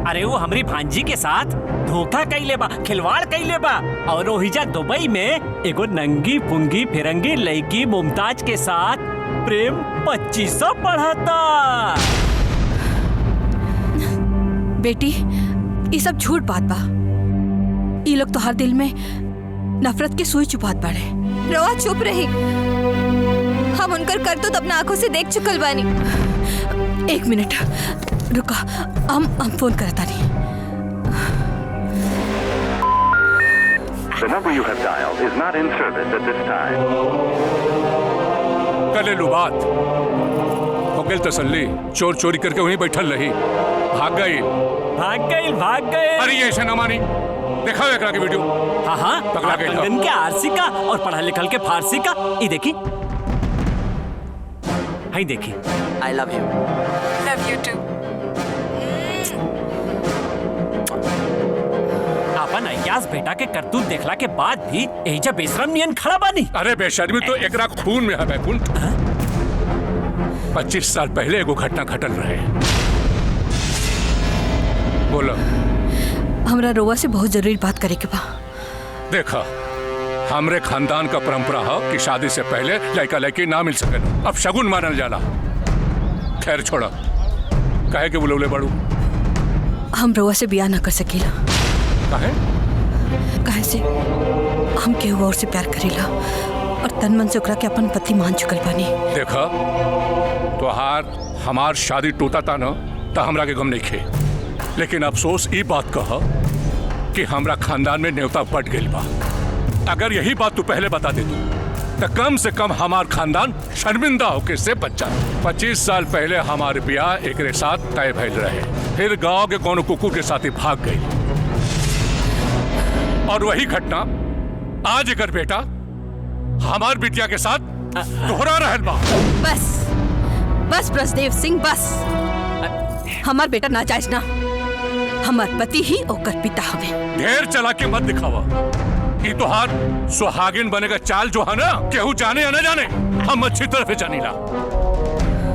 अरे वो हमारी भांजी के साथ धोखा कैले बा, खिलवाड़ कैले बा। और ओहिजा दुबई में एगो नंगी पुंगी फिरंगी लड़की मुमताज के साथ प्रेम 2500 बढ़ाता। बेटी, ये सब झूठ बात बा। ये लोग तो हर दिल में नफरत के सुई चुपात बाड़े। रवा चुप रही। हम उनकर करतूत अपना आंखों से देख चुकल बानी। एक मिनट रुका, हम फोन करता नहीं। The number you have dialed is not in service at this time. कर ले लू बात। हो गई तसल्ली। चोर चोरी करके वहीं बैठल रही, भाग गई। भाग गई। अरे ये ऐसे न मानी। देखा एकरा की वीडियो? हाँ, पकड़ा गई। लंदन के आरसी का और पढ़ा लिखल के फारसी का। ये देखी, हाई देखी। I love you. Love you too. अपन अय्याज बेटा के करतूत देखला के बाद भी एजा बेशरम नियन खड़ा बानी। अरे बेशर्मी तो एकरा खून में है बैकुंठ। 25 साल पहले एगो घटना घटल रहे। बोलो। हमरा रोवा से बहुत जरूरी बात करे के बा। देखा, हमरे खानदान का परंपरा है कि शादी से पहले लड़का लड़की ना मिल सके। अब शगुन मानल जाला। खैर छोड़ा, काहे के बुलौले बड़ू? हम रोवा से ब्याह ना कर सकेला। काहे से हम केहू और से प्यार करेला और तन मन से ओकरा के अपन पति मान चुकल बानी। देखा, तोहार हमार शादी टूटा था न तो हमरा के गम नहीं खे, लेकिन अफसोस ई बात कह कि हमरा खानदान में न्योता बट गई बा। अगर यही बात तू पहले बता दे तो कम से कम हमार खानदान शर्मिंदा होके से बच जाए। 25 साल पहले हमारे ब्याह एक साथ तय भइल रहे, फिर गांव के कोनो कुकुर के साथ ही भाग गई और वही घटना आज एकर बेटा हमार बिटिया के साथ दोहरा रहल बा। बस बस ब्रजदेव सिंह बस। हमार बेटा नाजायज ना, हमार पति ही ओकर पिता हवे। ढेर चला के मत दिखावा। ये तोहार सुहागिन बनेगा चाल जो है ना, केहू जाने या न जाने, हम अच्छी तरह से जानीला।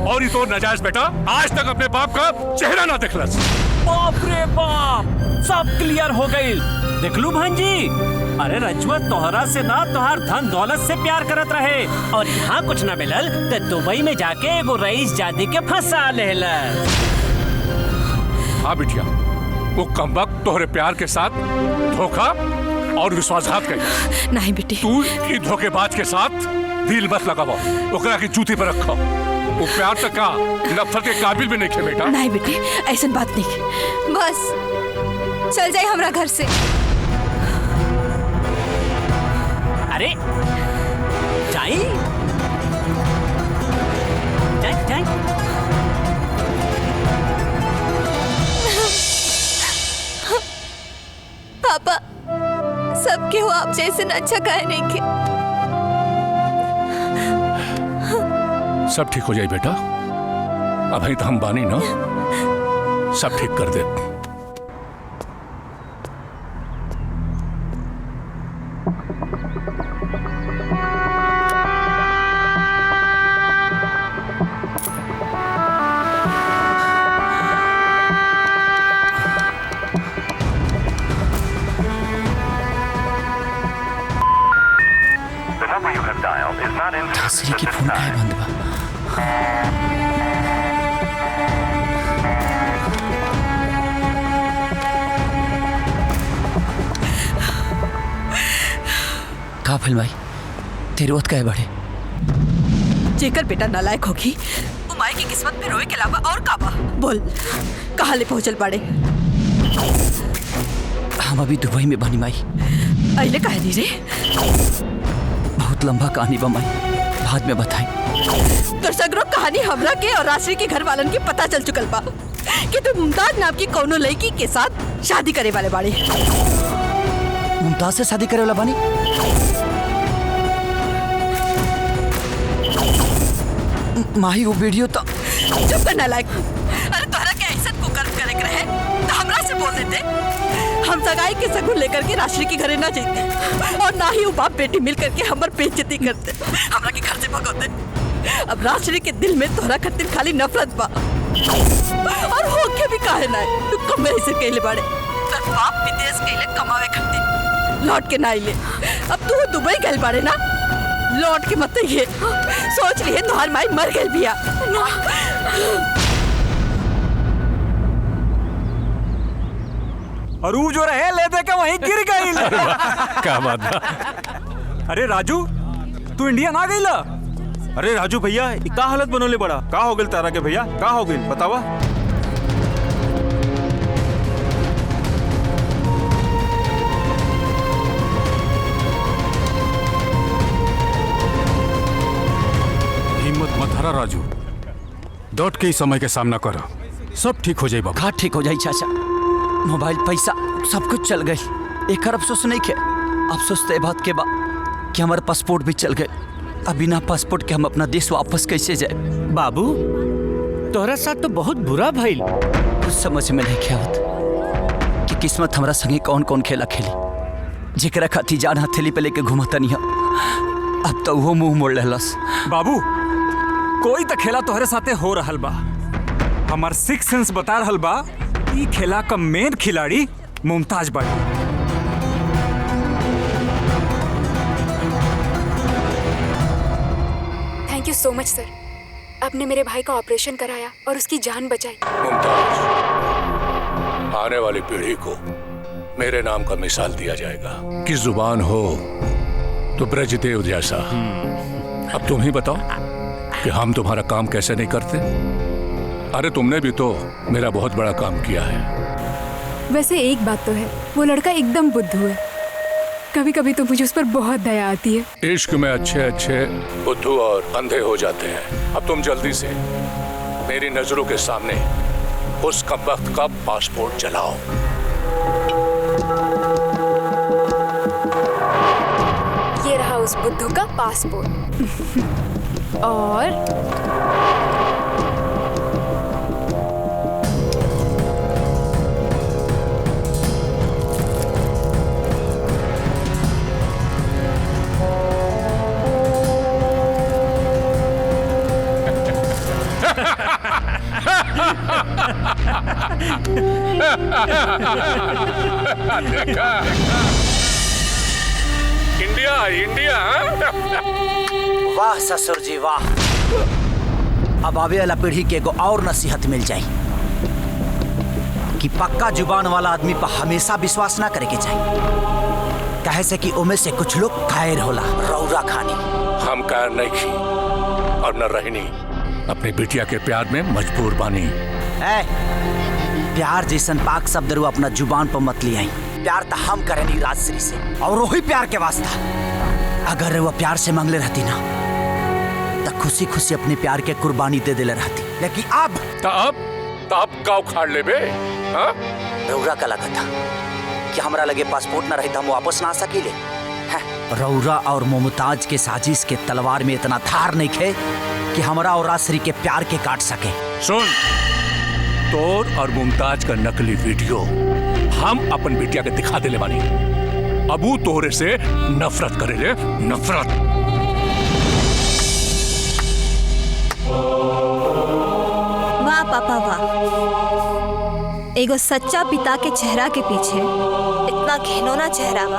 और ये तो नाजायज बेटा आज तक अपने बाप का चेहरा ना देखलस। बाप रे बाप, सब क्लियर हो गई। देख लू भांजी, अरे रजवा तोहरा से ना तोहार धन दौलत से प्यार करत रहे और यहाँ कुछ ना मिलल तो दुबई में जाके एगो रईस जादी के फंसा लेला। हाँ बिटिया, वो कमबख्त तोहरे प्यार के साथ धोखा और विश्वासघात करी। नहीं बेटी, तू ई धोखेबाज के साथ दिल मत लगावा, ओकरा की जूती पर रखो। वो प्यार तक का नफरत के काबिल भी नहीं थे बेटा। नहीं बेटी, ऐसा बात नहीं। बस चल जाए हमरा घर से। अरे जाई जाई जाई। पापा, सबके हो आप जैसे न अच्छा कहे नहीं के। सब ठीक हो जाए बेटा, अभी तो हम बानी ना, सब ठीक कर दे। धासरी की फोन काहे बंद बा? का फिल्म भाई तेरे वक्त काहे बढ़े? जेकर बेटा नालायक होगी वो माई की किस्मत में रोए के अलावा और का बा? बोल कहाँ ले पहुंचल पड़े? हम अभी दुबई में बनी माई। अइले काहे नहीं रे? बहुत लंबा कहानी बा माई, बाद में बताई। तो सगरो कहानी हमरा के और राशि के घर वालन के पता चल चुकल बा कि तू मुमताज नाम की कौनो लड़की के साथ शादी करे वाले बाड़े। मुमताज से शादी करे वाला बानी? माही वो वीडियो तो चुप कर नालायक। अरे तोहरा के ऐसा कुकर्म करे के रहे तो हमरा से बोल देते। हम सगाई के सगुन लेकर के राशि के घरे ना जाते और ना ही वो बाप बेटी मिल करके हमर बेइज्जती करते, हमरा के घर से भगाते। अब राशि के दिल में तोहरा खातिर खाली नफरत बा और होके भी काहे ना तू कमरे से कहले बाड़े। तर बाप विदेश गइले कमावे खातिर, लौट के ना आइले। अब तू दुबई गइल बाड़े ना, लौट के मत ये सोच लिए तोहार माई मर गई बिया। और वो जो रहे ले दे के वहीं गिर गई। क्या बात है? अरे राजू, तू इंडिया ना गई ला? अरे राजू भैया, का हालत बनोले बड़ा? का हो गई तारा के भैया? का हो गई बतावा? हिम्मत मत हरा राजू, डट के ही समय के सामना करो, सब ठीक हो जाए बाबा। का ठीक हो जाए चाचा? मोबाइल पैसा सब कुछ चल गई। एक अफसोस नहीं के, अफसोस तो बात के बा कि हमारे पासपोर्ट भी चल गए। अब बिना पासपोर्ट के हम अपना देश वापस कैसे जाए? बाबू तोहरा साथ तो बहुत बुरा भइल। कुछ समझ में नहीं आवत कि किस्मत हमारा संगे कौन कौन खेला खेली, जेकरा खाती जान हथेली पे लेके घूमता नहीं। अब तो वो मुंह मोड़ लेलस। बाबू कोई तो खेला तोहरे साथे हो रहल बा। हमार सिक्स सेंस बता रहल बा ई खेला का मेन खिलाड़ी मुमताज बाड़ी। थैंक यू सो मच सर, आपने मेरे भाई का ऑपरेशन कराया और उसकी जान बचाई। मुमताज, आने वाली पीढ़ी को मेरे नाम का मिसाल दिया जाएगा कि जुबान हो तो ब्रजदेव जैसा। अब तुम ही बताओ कि हम तुम्हारा काम कैसे नहीं करते? अरे तुमने भी तो मेरा बहुत बड़ा काम किया है। वैसे एक बात तो है, वो लड़का एकदम बुद्धू है। कभी कभी तो मुझे उस पर बहुत दया आती है। इश्क में अच्छे अच्छे बुद्धू और अंधे हो जाते हैं। अब तुम जल्दी से मेरी नजरों के सामने उस कमबख्त का पासपोर्ट जलाओ। ये रहा उस बुद्धू का पासपोर्ट। और देखा? India India. वाह ससुर जी वाह। अब आवे वाला पीढ़ी के एगो और नसीहत मिल जाई कि पक्का जुबान वाला आदमी पर हमेशा विश्वास ना करे के चाहिए। कहे से कि उमे से कुछ लोग कायर होला, रौरा खानी। हम कायर नहीं खी और न रहनी। अपनी बिटिया के प्यार में मजबूर बानी। प्यार जैसन पाक शब्द रू अपना जुबान पर मत लियाई। प्यार तो हम करेनी राजश्री से, और वही प्यार के वास्ता। अगर वो प्यार से मांगले रहती ना तो खुशी खुशी अपने प्यार के कुर्बानी दे देले रहती। लेकिन अब का उखाड़ ले बे? रौरा का लगा था कि हमरा लगे पासपोर्ट ना रही तो हम वापस ना आ सकीले। रौरा और मुमताज के साजिश के तलवार में इतना धार नहीं खे कि हमरा और राजश्री के प्यार के काट सके। सुन, तोर और मुमताज का नकली वीडियो हम अपन बिटिया के दिखा देले बानी। अबू तोरे से नफरत करे ले, नफरत। वाह पापा वाह। एगो सच्चा पिता के चेहरा के पीछे इतना घिनौना चेहरा बा।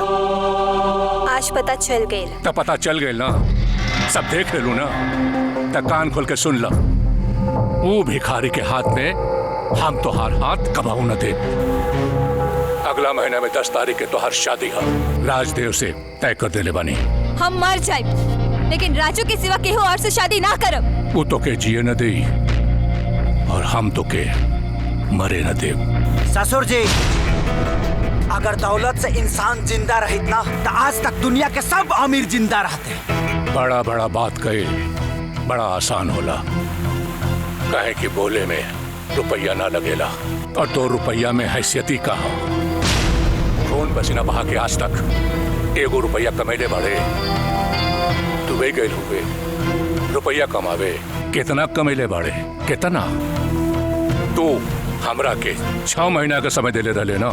आज पता चल गई। तो पता चल गई ना, सब देख ले लू ना। तो कान खोल के सुन लो। वो भिखारी के हाथ में हम तो हर हाथ कबाऊ न दे। अगला महीना में 10 तारीख के तो हर शादी है राजदेव से तय कर देले बानी। हम मर जाए लेकिन राजू के सिवा केहू और से शादी ना करब। वो तो के जिए न दे और हम तो के मरे न दे। ससुर जी, अगर दौलत से इंसान जिंदा रहित ना तो आज तक दुनिया के सब अमीर जिंदा रहते। बड़ा बड़ा बात कहे बड़ा आसान होला। कहे कि बोले में रुपया ना लगेला और तो रुपया में हैसियती का हो। खून पसीना बहा के आज तक एगो रुपया कमेले बढ़े। दुबई गए हुए रुपया कमावे कितना कमेले बढ़े, कितना। तो हमरा के 6 महीना का समय देले रहले ना।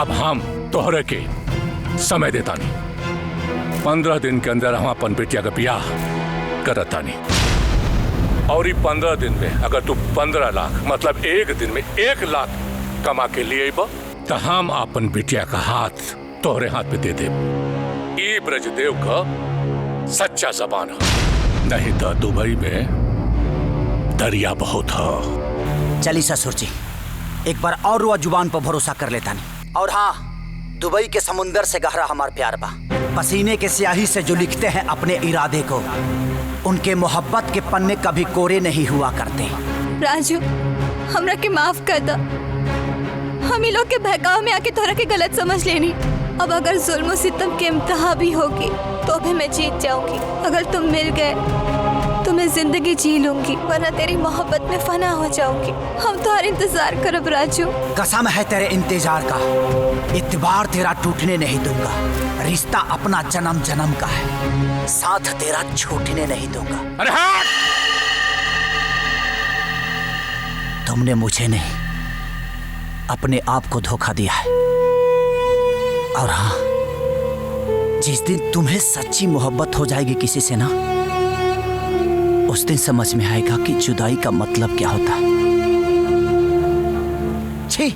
अब हम तोहरे के समय देता नहीं। 15 दिन के अंदर हम अपन बेटिया का ब्याह करता नहीं। और ये 15 दिन में अगर तू 15 लाख मतलब एक दिन में 1 लाख कमा के लिए तो हम अपन बिटिया का हाथ तोहरे हाथ पे दे दे। ये ब्रजदेव का सच्चा जबान है। नहीं तो दुबई में दरिया बहुत है। चली ससुर जी, एक बार और वो जुबान पर भरोसा कर लेता नहीं। और हाँ, दुबई के समुंदर से गहरा हमार प्यार बा। पसीने के स्याही से जो लिखते हैं अपने इरादे को, उनके मोहब्बत के पन्ने कभी कोरे नहीं हुआ करते। राजू, हमरा के माफ कर दो। हम लोग के बहकाव में आके तोरा के गलत समझ लेनी। अब अगर जुल्म सितम के इम्तिहान भी होगी तो भी मैं जीत जाऊंगी। अगर तुम मिल गए तो मैं जिंदगी जी लूंगी, वरना तेरी मोहब्बत में फना हो जाऊंगी। हम तुम्हारा इंतजार करब राजू। कसम है तेरे इंतजार का, इत्तेबार तेरा टूटने नहीं दूंगा। रिश्ता अपना जन्म जन्म का है, साथ तेरा छूटने नहीं दूंगा। अरे हाँ! तुमने मुझे नहीं अपने आप को धोखा दिया है। और हाँ, जिस दिन तुम्हें सच्ची मोहब्बत हो जाएगी किसी से ना, उस दिन समझ में आएगा कि जुदाई का मतलब क्या होता है। छी!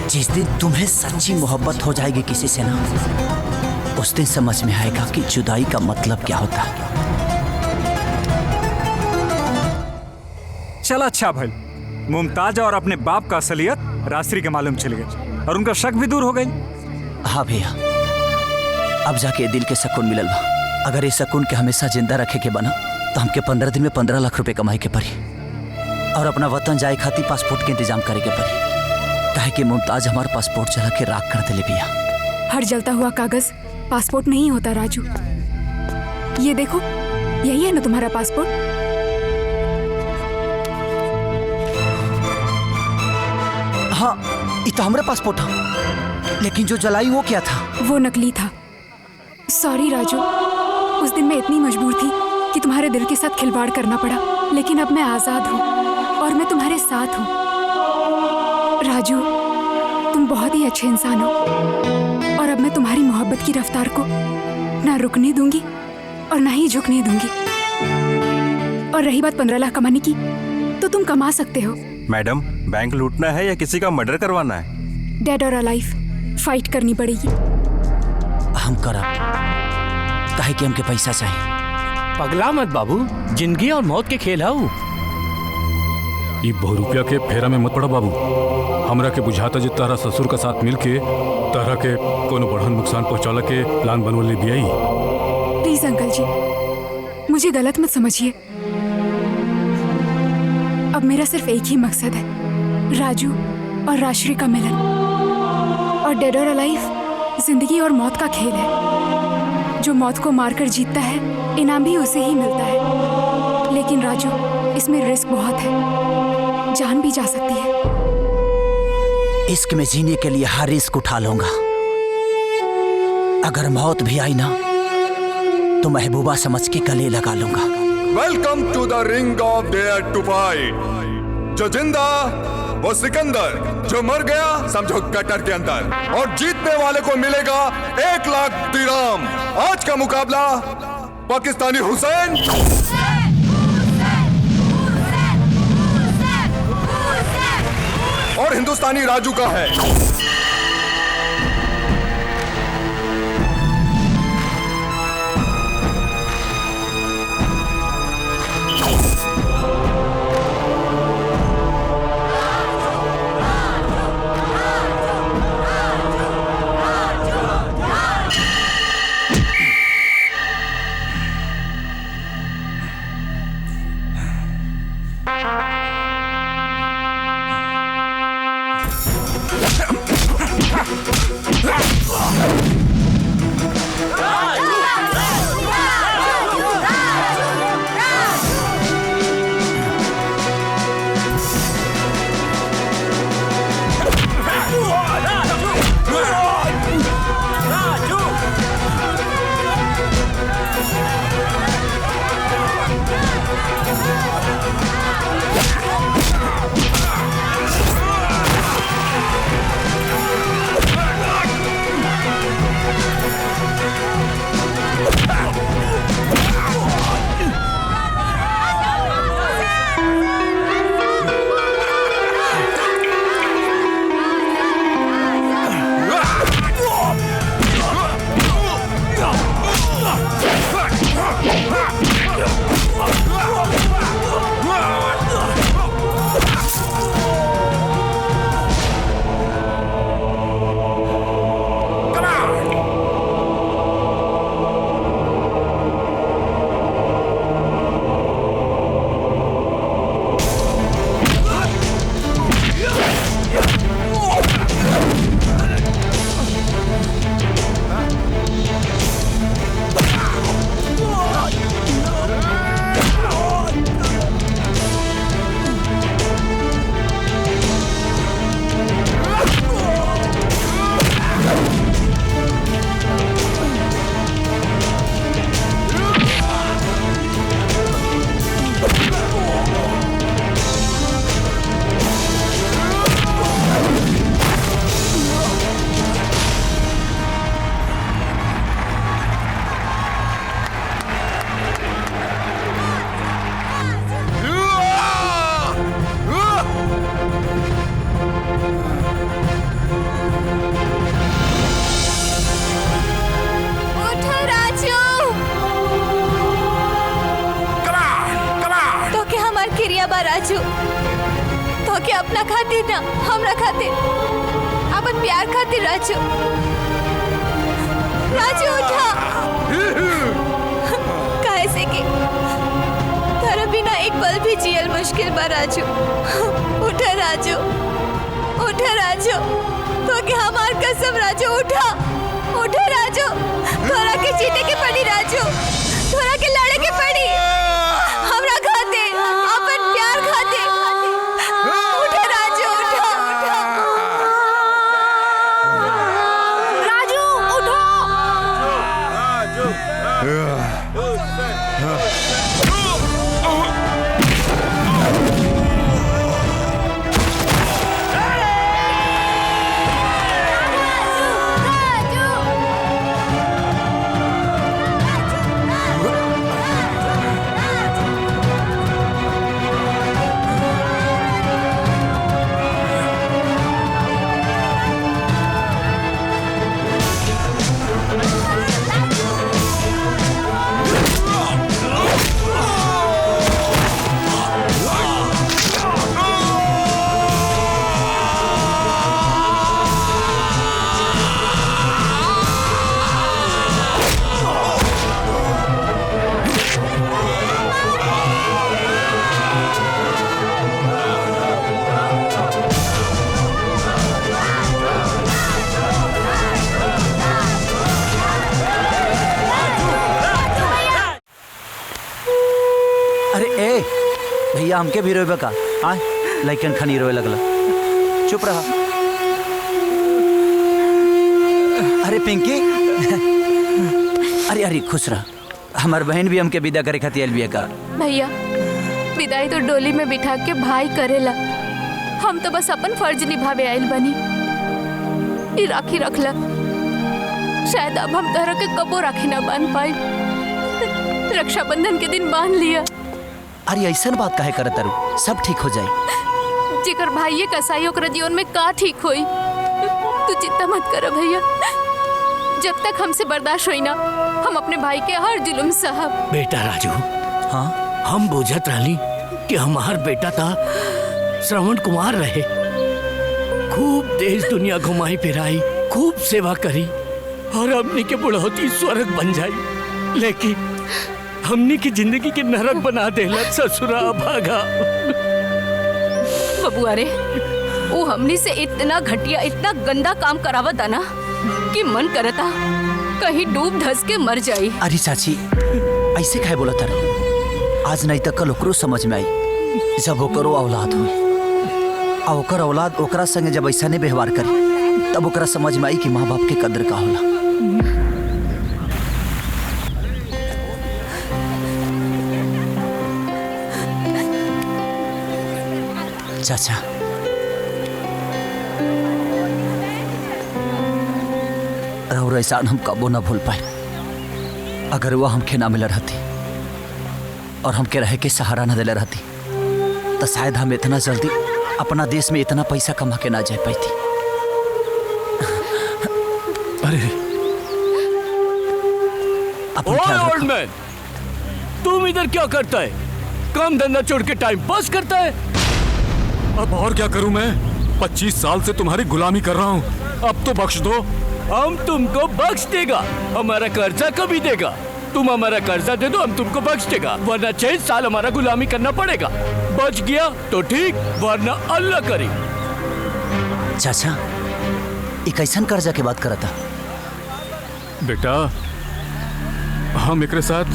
जिस दिन तुम्हें सच्ची मोहब्बत हो जाएगी किसी से ना, उस दिन समझ में आएगा कि जुदाई का मतलब क्या होता है। चल अच्छा भाई, मुमताज और अपने बाप का असलियत राजश्री के मालूम चल गई और उनका शक भी दूर हो गई। हाँ भैया, अब जाके दिल के सुकून मिलल बा। अगर ये सुकून के हमेशा जिंदा रखे के बना तो हमके 15 दिन में 15 लाख रुपए कमाए के पड़ी और अपना वतन जाए खातिर पासपोर्ट के इंतजाम करे के पड़ी। काहे कि मुमताज हमारा पासपोर्ट जला के राख कर दिले भैया। हर जलता हुआ कागज पासपोर्ट नहीं होता राजू। ये देखो, यही है ना तुम्हारा पासपोर्ट। हाँ, ये तो हमारा पासपोर्ट था, लेकिन जो जलाई वो क्या था? वो नकली था। सॉरी राजू, उस दिन मैं इतनी मजबूर थी कि तुम्हारे दिल के साथ खिलवाड़ करना पड़ा, लेकिन अब मैं आजाद हूँ और मैं तुम्हारे साथ हूँ। राजू, तुम बहुत ही अच्छे इंसान हो और अब मैं तुम्हारी मोहब्बत की रफ्तार को ना रुकने दूंगी और ना ही झुकने दूंगी। और रही बात 15 लाख कमाने की, तो तुम कमा सकते हो। मैडम, बैंक लूटना है या किसी का मर्डर करवाना है? डेड और अलाइव फाइट करनी पड़ेगी। हम करा, काहे कि हमके पैसा चाहिए। पगला मत बाबू, जिंदगी और मौत के खेल है। ये बहुरूपिया के फेरा में मत पड़ा बाबू। हमरा के बुझाता जे तारा ससुर का साथ मिलके तारा के कोनो बढ़न नुकसान पहुंचाला के प्लान बनवले बियाई। प्लीज अंकल जी, मुझे गलत मत समझिए। अब मेरा सिर्फ एक ही मकसद है, राजू और राजश्री का मिलन। और डेड और अलाइव जिंदगी और मौत का खेल है। जो मौत को मारकर जीतता है, इनाम भी उसे ही मिलता है। लेकिन राजू, इसमें रिस्क बहुत है, जान भी जा सकती है। इश्क में जीने के लिए हर रिस्क उठा लूंगा। अगर मौत भी आई ना तो महबूबा समझ के गले लगा लूंगा। Welcome to the ring of dare to fight. जो जिंदा वो सिकंदर, जो मर गया समझो गटर के अंदर। और जीतने वाले को मिलेगा 1 लाख दिरहम। आज का मुकाबला पाकिस्तानी हुसैन और हिंदुस्तानी राजू का है। अपना खातिर ना हमरा खातिर, अपन प्यार खातिर। राजू राजू उठा, काहे से कि तेरे बिना एक पल भी जियल मुश्किल बा। राजू उठा, राजू उठा, राजू तो कि हमार कसम। राजू उठा, उठा राजू, थोड़ा के जीते के पड़ी। राजू थोड़ा के लड़े के पड़ी, हमरा खाते, अपन प्यार खाते। उठा राजू, उठा, उठा। राजू उठो। भैया हमके भी रोए का आ लइकन खनी रोए लगला। चुप रहा। अरे पिंकी अरे अरे खुश रहा। हमार बहन भी हमके विदा करे खातिर आइल बिया का। भैया विदाई तो डोली में बिठा के भाई करेला, हम तो बस अपन फर्ज निभावे आइल बनी। ई राखी रखला, शायद अब हम तोहरा के कबो राखी ना बांध पाई, रक्षाबंधन के दिन बांध लिया। अरे ऐसा बात काहे करत तारू, सब ठीक हो जाए। जेकर भाई कसाई ओकरा जीवन में का ठीक होई, तू चिंता मत कर भैया। जब तक हमसे बर्दाश्त होई ना, हम अपने भाई के हर जुल्म सहब। बेटा राजू, हाँ हम बुझत रहली कि हमार बेटा था श्रवण कुमार रहे, खूब देश दुनिया घुमाई फिराई, खूब सेवा करी और हमनी के बुढ़ौती स्वर्ग बन जाई, लेकिन हमनी की जिंदगी के नरक बना देला ससुरा भागा। बबुआ रे, वो हमनी से इतना घटिया इतना गंदा काम करावता ना कि मन करता कहीं डूब धस के मर जाई। अरे चाची ऐसे काहे बोला तारू, आज नहीं तो कल ओकरो समझ में आई जब ओकरो औलाद हुई, और ओकर औलाद ओकरा संगे जब ऐसा नहीं व्यवहार करी तब ओकरा समझ में आई कि माँ बाप के कदर का होला। चाचा और ऐसा हम कबो ना भूल पाए। अगर वह हमके ना मिल रहती और हमके रहे के सहारा न दिले रहती तो शायद हम इतना जल्दी अपना देश में इतना पैसा कमा के ना जा पाई थी। अरे ओल्ड मैन, तुम इधर क्या करता है? काम धंधा छोड़ के टाइम पास करता है? अब और क्या करूं मैं? 25 साल से तुम्हारी गुलामी कर रहा हूं, अब तो बख्श दो। हम तुमको बख्श देगा, हमारा कर्जा कभी देगा। तुम हमारा कर्जा दे दो, हम तुमको बख्श देगा, वरना 6 साल हमारा गुलामी करना पड़ेगा। बच गया तो ठीक, वरना अल्लाह करे। चाचा एक ऐसा कर्जा के बात करता। बेटा हम एकरे साथ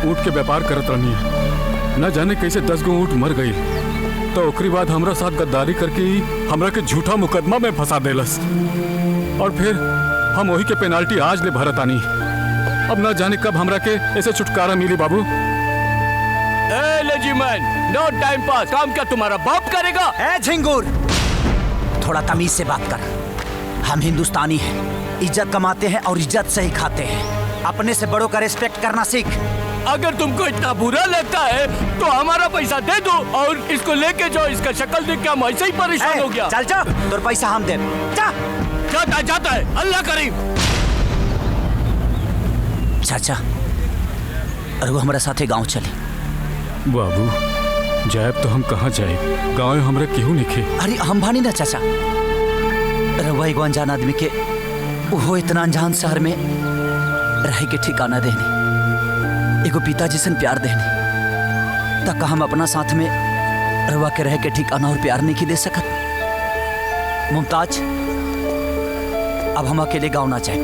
ऊँट के व्यापार करत रहनी है, न जाने कैसे 10 गो ऊँट मर गई, तो ओकरी बाद हमरा साथ गद्दारी करके ही हमरा के झूठा मुकदमा में फंसा देलस, और फिर हम वही के पेनाल्टी आज ले भरत आनी। अब न जाने कब हमरा के ऐसे छुटकारा मिली। बाबू नो टाइम पास, काम क्या तुम्हारा बाप करेगा? ए झिंगुर, थोड़ा तमीज से बात कर। हम हिंदुस्तानी हैं, इज्जत कमाते हैं और इज्जत से ही खाते हैं। अपने से बड़ों का रिस्पेक्ट करना सीख। अगर तुमको इतना बुरा लगता है तो हमारा पैसा दे दो और इसको लेके जाओ। इसका शक्ल देख के हम ऐसे ही परेशान हो गया। चल जा, तो पैसा हम दे। जाता है, अल्लाह करीम। चाचा अरे वो हमारे साथ गांव चले। बाबू जायब तो हम कहाँ जाए? गाँव में हमरा केहू निखे। अरे हम भानी ना चाचा, रउआ एगो अनजान आदमी के वो इतना अनजान शहर में रह के ठिकाना देनी, एगो पिता जैसन प्यार देनी, तक हम अपना साथ में रउआ के रह के ठिकाना और प्यार नहीं दे सकत। मुमताज, अब हम अकेले गाँव ना जाए,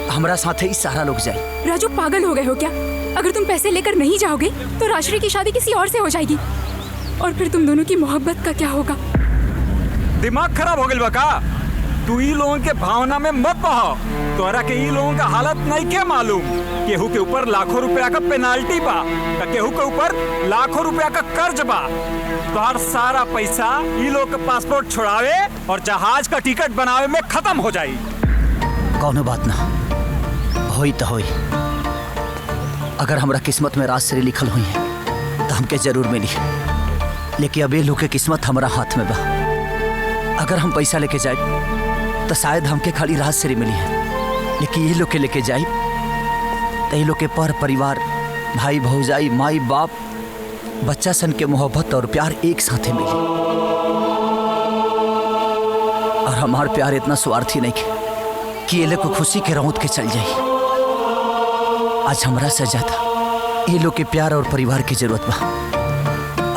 हमरा साथ ही सारा लोग जाए। राजू पागल हो गए हो क्या? अगर तुम पैसे लेकर नहीं जाओगे तो राजश्री की शादी किसी और से हो जाएगी, और फिर तुम दोनों की मोहब्बत का क्या होगा? दिमाग खराब हो गया का? तू ई लोगों के भावना में मत बहाओ। तोरा के ई लोगों का हालत नहीं क्या मालूम? केहू के ऊपर लाखों रुपया का पेनाल्टी बा, केहू के ऊपर लाखों रुपया का कर्ज बा। तोहर सारा पैसा ई लोग के पासपोर्ट छुड़ावे और जहाज का टिकट बनावे में खत्म हो जाई। कौनो बात ना होई तो होई। अगर हमरा किस्मत में राजश्री लिखल हुई है तो हमके जरूर मिली, लेकिन अब ये लोग के किस्मत हमारा हाथ में बा। अगर हम पैसा लेके जाए तो शायद हमके खाली राजश्री मिली है, लेकिन ये लोग के लेके जाए तो ये लोग के पर परिवार, भाई भौजाई, माई बाप, बच्चा सन के मोहब्बत और प्यार एक साथ ही मिली। और हमारा प्यार इतना स्वार्थी नहीं है कि ये लोग को खुशी के रौंद के चल जाए। आज हमरा से ज्यादा ये लोग के प्यार और परिवार की जरूरत बा।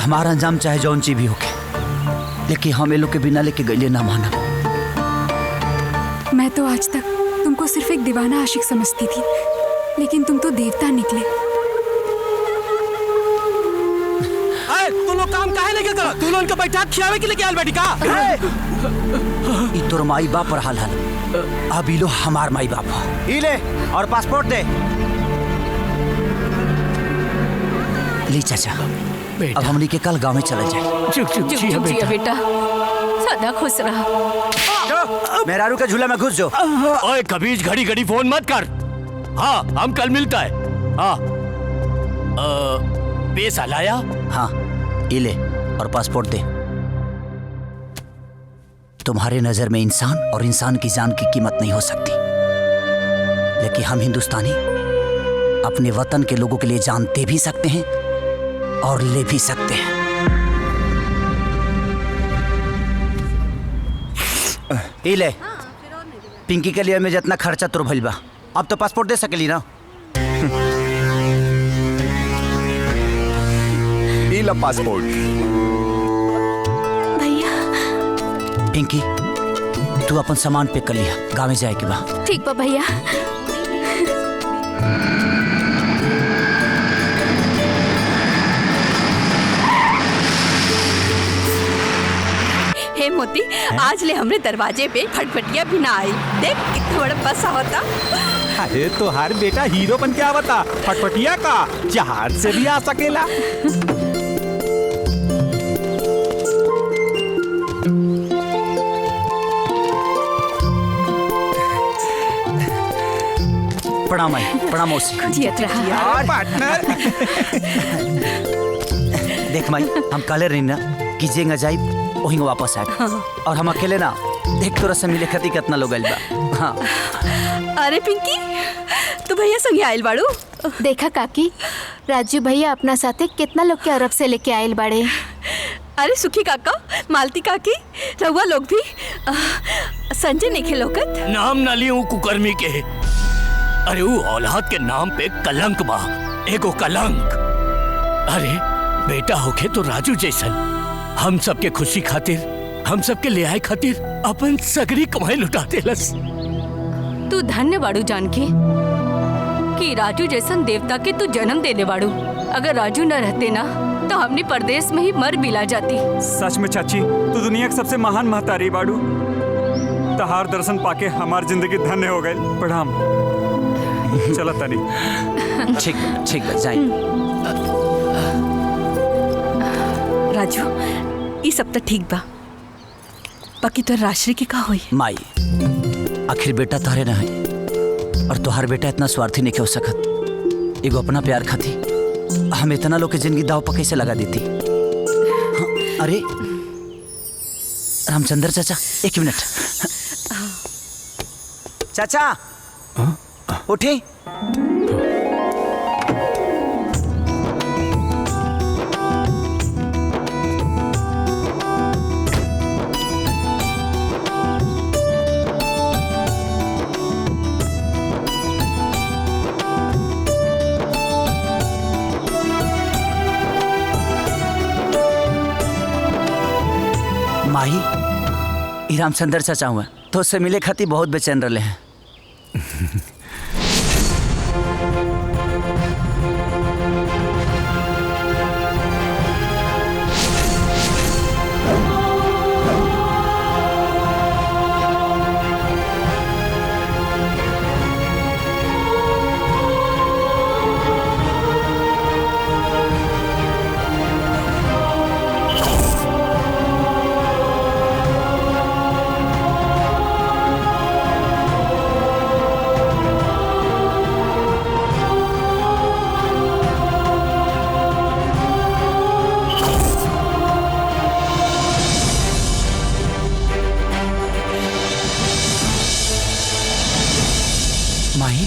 हमारा अंजाम चाहे जौन चीज भी होके, लेकिन हम ये लोग के बिना लेके गईले ना माना। मैं तो आज तक तुमको सिर्फ एक दीवाना आशिक समझती थी, लेकिन तुम तो देवता निकले। तू लोग काम काहे नहीं करता? तू लोग इनका बैठा खियावे के लिए क्या बेटी का? ई तोर माई बाप पर हाल अब ई लो हमार माई बाप ई ले और पासपोर्ट दे। ली चाचा, अब हमनी के कल गाँव में चला जाए। चुप चुप जिया बेटा, सदा खुश रहा। मेहरारू के झूला में घुस जो। ओए कबीज, घड़ी घड़ी फोन मत कर। हाँ, हम कल मिलता है। हाँ, पैसा लाया? हाँ, ये ले और पासपोर्ट दे। तुम्हारे नजर में इंसान और इंसान की जान की कीमत नहीं हो सकती, लेकिन हम हिंदुस्तानी अपने वतन के लोगों के लिए जान दे भी सकते हैं और ले भी सकते हैं। ये ले, पिंकी के लिए में जितना खर्चा तुर भइल बा, अब तो पासपोर्ट दे सकेली ना। ये ला पासपोर्ट। भैया। पिंकी, तू अपन सामान पैक कर लिया, गाँव में जाए के बा। ठीक बा भैया। हे मोती, आज ले हमरे दरवाजे पे फटफटिया भी ना आई। देख कितना बड़ा बसा होता। अरे तो हर बेटा हीरो बन के आवता, फटफटिया का जहाज से भी आ सकेला। प्रणाम माई, प्रणाम मौसी। देख माई, हम काले रही ना कि जेंगा जाई वहीं वापस आए। हाँ। और हम अकेले ना देख तोरा से मिले खती कितना लोग आइल बा। हाँ। अरे पिंकी, तू भैया संगे आइल बाड़ू? देखा काकी, राजू भैया अपना साथे कितना लोग के अरब से लेके आइल बाड़े। अरे सुखी काका, मालती काकी, रहुआ लोग भी संजय नहीं खेलोकत। नाम ना लियो कुकर्मी के। अरे वो औलाद के नाम पे कलंक बा, एगो कलंक। अरे बेटा होके तो राजू जैसन हम सबके खुशी खातिर, हम सबके ले आए खातिर अपन सगरी कमाई लुटा देलस। तू धन्य बाड़ू जानकी कि राजू जैसन देवता के तू जन्म देने बाड़ू। अगर राजू न रहते ना तो हमने परदेश में ही मर मिला जाती। सच में चाची, तू दुनिया के सबसे महान महतारी बाड़ू। तहार दर्शन पाके हमार जिंदगी धन्य हो गई। प्रणाम। चला तारी। ठीक ठीक जाए। राजू, ये सब तो ठीक बा, बाकी तो राजश्री की का हुई? माई, आखिर बेटा तारे ना है और तुहार बेटा इतना स्वार्थी नहीं हो सकत। एगो अपना प्यार खाती हम इतना लोग के जिंदगी दाव पर कैसे लगा देती। हाँ, अरे रामचंद्र चाचा, एक मिनट। चाचा उठी। रामचंद्र चाचा हुआ तो उससे मिले खातिर बहुत बेचैन रहे हैं। माही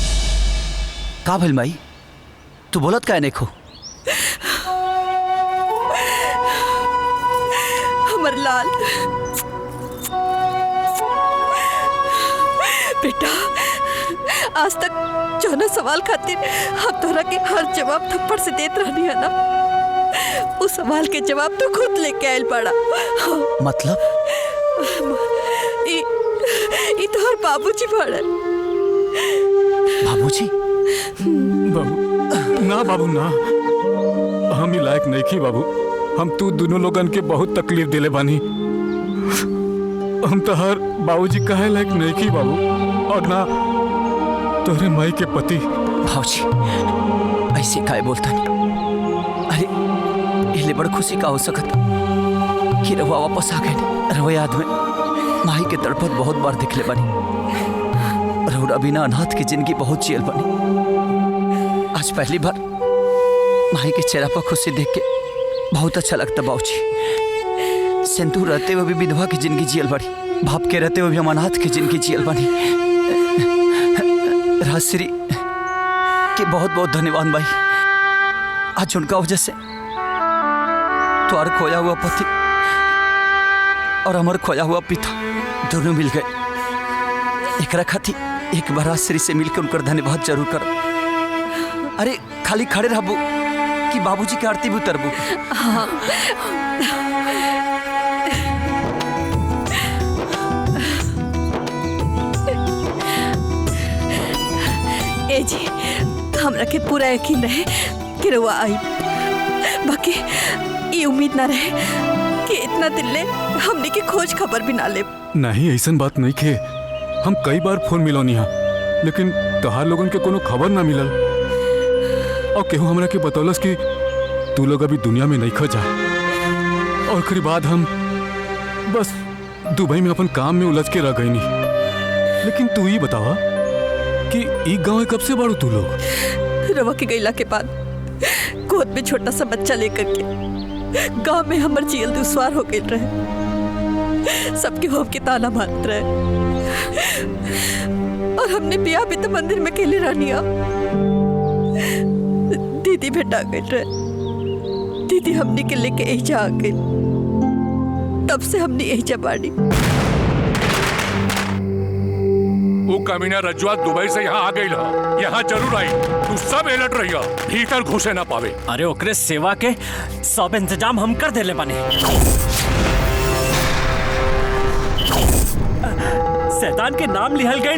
का भइल माई, तू बोलत का नहीं खो? हमर लाल बेटा, आज तक जौना सवाल खातिर हम तोहरा के हर जवाब थप्पड़ से देत रहनी है ना, उस सवाल के जवाब तो खुद लेके आयल पड़ा। मतलब? ई तोहर बाबूजी बड़न। बाबूजी? बाबू ना, बाबू ना, हम ही लायक नहीं की बाबू। हम तू दोनों लोगन के बहुत तकलीफ दिले बानी। हम तो हर बाबूजी कहे लायक नहीं की बाबू, और ना तोरे माई के पति। बाबूजी ऐसे काहे बोलता नहीं? अरे ये बड़ खुशी का हो सकत कि रवा वापस आ गए। रवा याद में माई के तड़पत बहुत बार दिखले बानी। रउरा बिना अनाथ की जिंदगी बहुत जियल बनी। आज पहली बार माई के चेहरा पर खुशी देख के बहुत अच्छा लगता। बाबूजी सिंदूर रहते हुए भी विधवा की जिंदगी जियल बड़ी, बाप के रहते हुए भी हम अनाथ की जिंदगी जियल बनी। राजश्री के बहुत बहुत धन्यवाद भाई। आज उनका वजह से तुम्हारा खोया हुआ पति और हमारा खोया हुआ पिता दोनों मिल गए। एकरा खातिर एक बार राजश्री से मिलकर उनका धन्यवाद जरूर करो। अरे खाली खड़े रहबू कि बाबूजी के आरती भी उतरबू? हाँ। ए जी, हमरा के पूरा यकीन रहे कि रउआ आई, बाकी ये उम्मीद ना रहे कि इतना दिन ले हमने की खोज खबर भी ना ले। नहीं, ऐसन बात नहीं खे। हम कई बार फोन मिलौनी हा, लेकिन तहार लोगन के कोनो खबर ना मिलल। और केहू हमरा के बतौलस कि तू लोग अभी दुनिया में नहीं खजा। और फिर बाद हम बस दुबई में अपन काम में उलझ के रह गई नहीं। लेकिन तू ही बतावा कि एक गांव कब से बाड़ू तू लोग? रवा के गईला के बाद गोद में छोटा सा बच्चा लेकर के गांव में हमर जियल दुश्वार हो गई रहे। सबके होम के ताना मारत रहे और हमने बिया भी तो मंदिर में अकेले रहनिया। दीदी भेटा गई रहे, दीदी हमने के लेके एजा आ गई। तब से हमने एजा बाड़ी। वो कमीना रजुआत दुबई से यहाँ आ गई ला, यहाँ जरूर आई। तू सब अलर्ट रहिया, भीतर घुसे ना पावे। अरे ओकरे सेवा के सब इंतजाम हम कर देले बानी। शैतान के नाम लिहल गई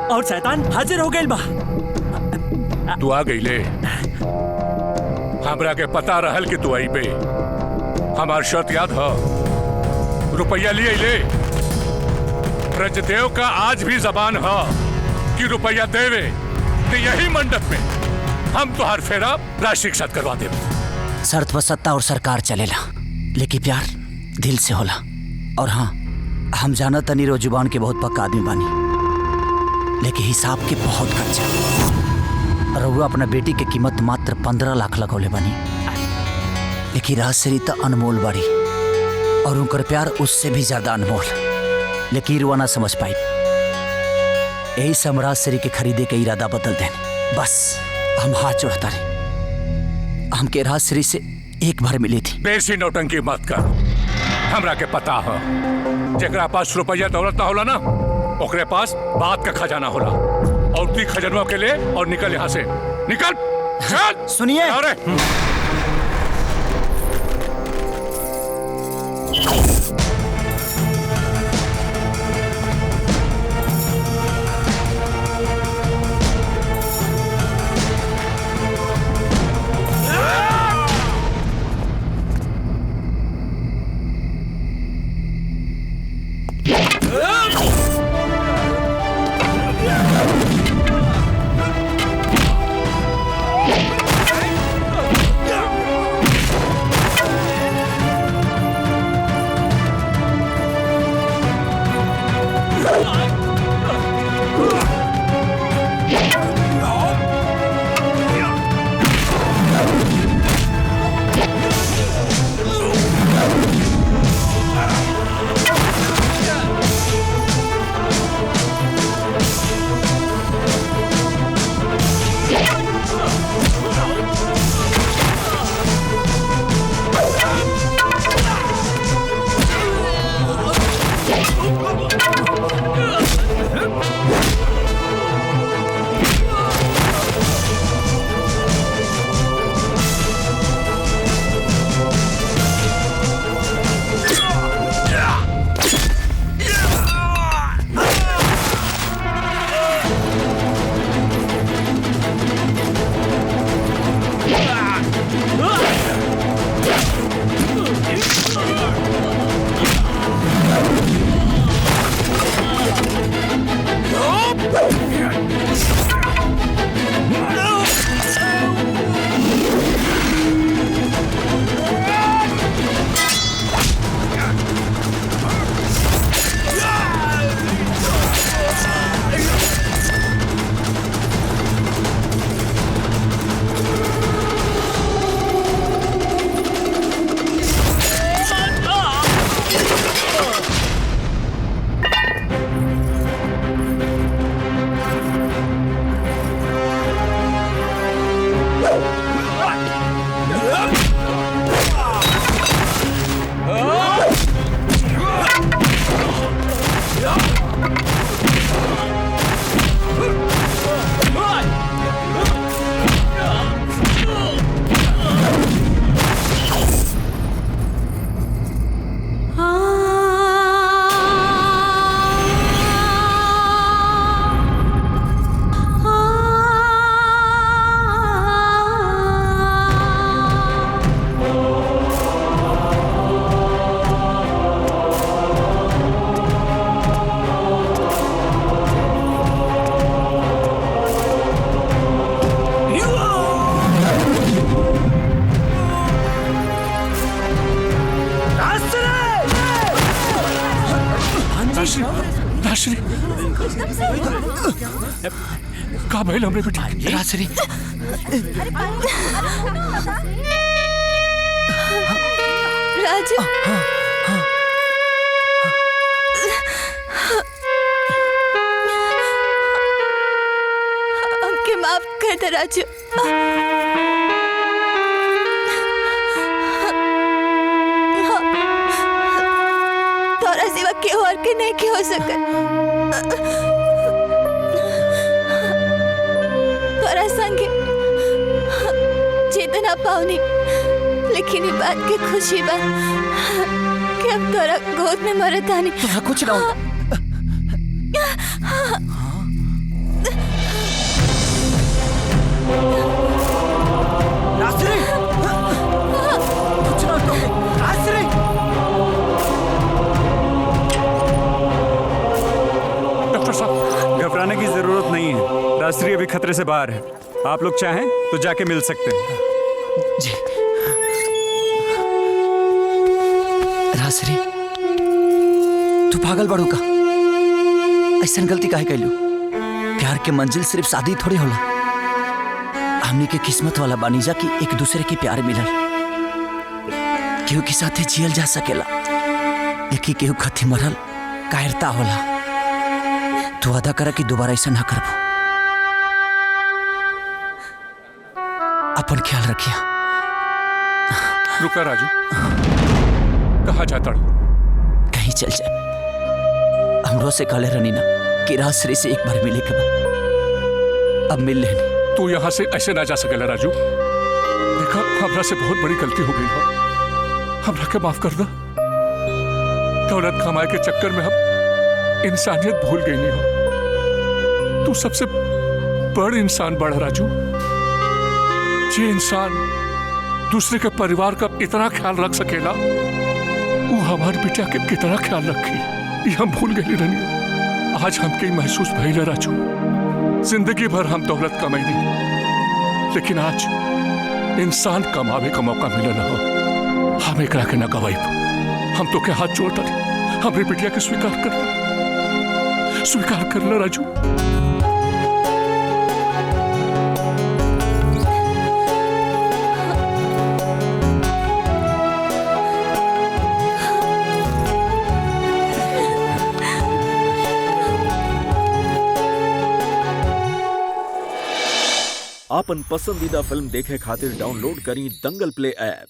और शैतान हाजिर हो गई बा। तू आ गई ले, हमरा के पता रहल कि तू आई बे। हमार शर्त याद है, रुपया लिए ले। ब्रजदेव का आज भी जबान है कि रुपया देवे तो यही मंडप में हम तुहार फेरा राशि साथ करवा दे। शर्त पर सत्ता और सरकार चलेला, लेकिन प्यार दिल से होला। और हाँ, हम जाना तनी रो जुबान के बहुत पक्का आदमी बानी, लेकिन हिसाब के बहुत कच्चा। रहुआ अपना बेटी के कीमत मात्र 15 लाख लगौले बानी, लेकिन राजश्री तो अनमोल बाड़ी और उनकर प्यार उससे भी ज्यादा अनमोल। लेकिन रुआ ना समझ पाई, यही से हम राजश्री के खरीदे के इरादा बदल देने। बस हम हाथ जोड़ता रहे। हमके राजश्री से एक बार मिली थी। बेसी नौटंकी मत कर। हमरा के पता है, जेकरा पास रुपया दौलत ना होला ना, ओकरे पास बात का खजाना होला। और तू खजनवा के ले और निकल यहाँ से, निकल। चल। सुनिए, अरे राजश्री का भइल हमरे बेटी? राजश्री राजू हमके माफ कर दे राजू। तोरा सिवा केहू और के नहीं के हो सकत। तोरा संगे चेतना पावनी, लेकिन ये बात की खुशी बा कि अब तोरा गोद में मरत आनी। तोरा कुछ ना हो। राजश्री कुछ ना हो। राजश्री डॉक्टर साहब, घबराने की जरूरत नहीं है। राजश्री अभी खतरे से बाहर है। आप लोग चाहें तो जाके मिल सकते हैं। जी राजश्री, तू पागल बड़ू का? ऐसा गलती काहे कैलू? प्यार के मंजिल सिर्फ शादी थोड़ी होला। हमनी के किस्मत वाला बानी जा कि एक दूसरे के प्यार मिलल। केहू के साथे जियल जा सकेला, लेकिन केहू खती मरल कायरता होला। तू वादा करा कि दोबारा ऐसा ना करबो। अपन ख्याल रखिया। रुका राजू, कहाँ जाता हूँ? कहीं चल जाए। हमरो से कहले रहनी ना कि राजश्री से एक बार मिले के बाद। अब मिल लेनी। तू यहाँ से ऐसे ना जा सकेला राजू। देखा, हमरा से बहुत बड़ी गलती हो गई है। हमरा के माफ कर दो। दौलत कमाए के चक्कर में हम इंसानियत भूल गई नहीं हो। तू सबसे बड़ इंसान बड़ा राजू। जे इंसान दूसरे के परिवार का इतना ख्याल रख सकेला, वो हमारे बेटा के कितना ख्याल रखी, ये हम भूल गए रनी। आज हमके महसूस भइल राजू। जिंदगी भर हम दौलत कमाई नहीं, लेकिन आज इंसान कमावे का मौका मिला ना हो। हम एकरा के ना गवाई। हम तो के हाथ जोड़ता थे, हमरे बेटिया के स्वीकार कर ला राजू। आपन पसंदीदा फिल्म देखे खातिर डाउनलोड करी दंगल प्ले ऐप।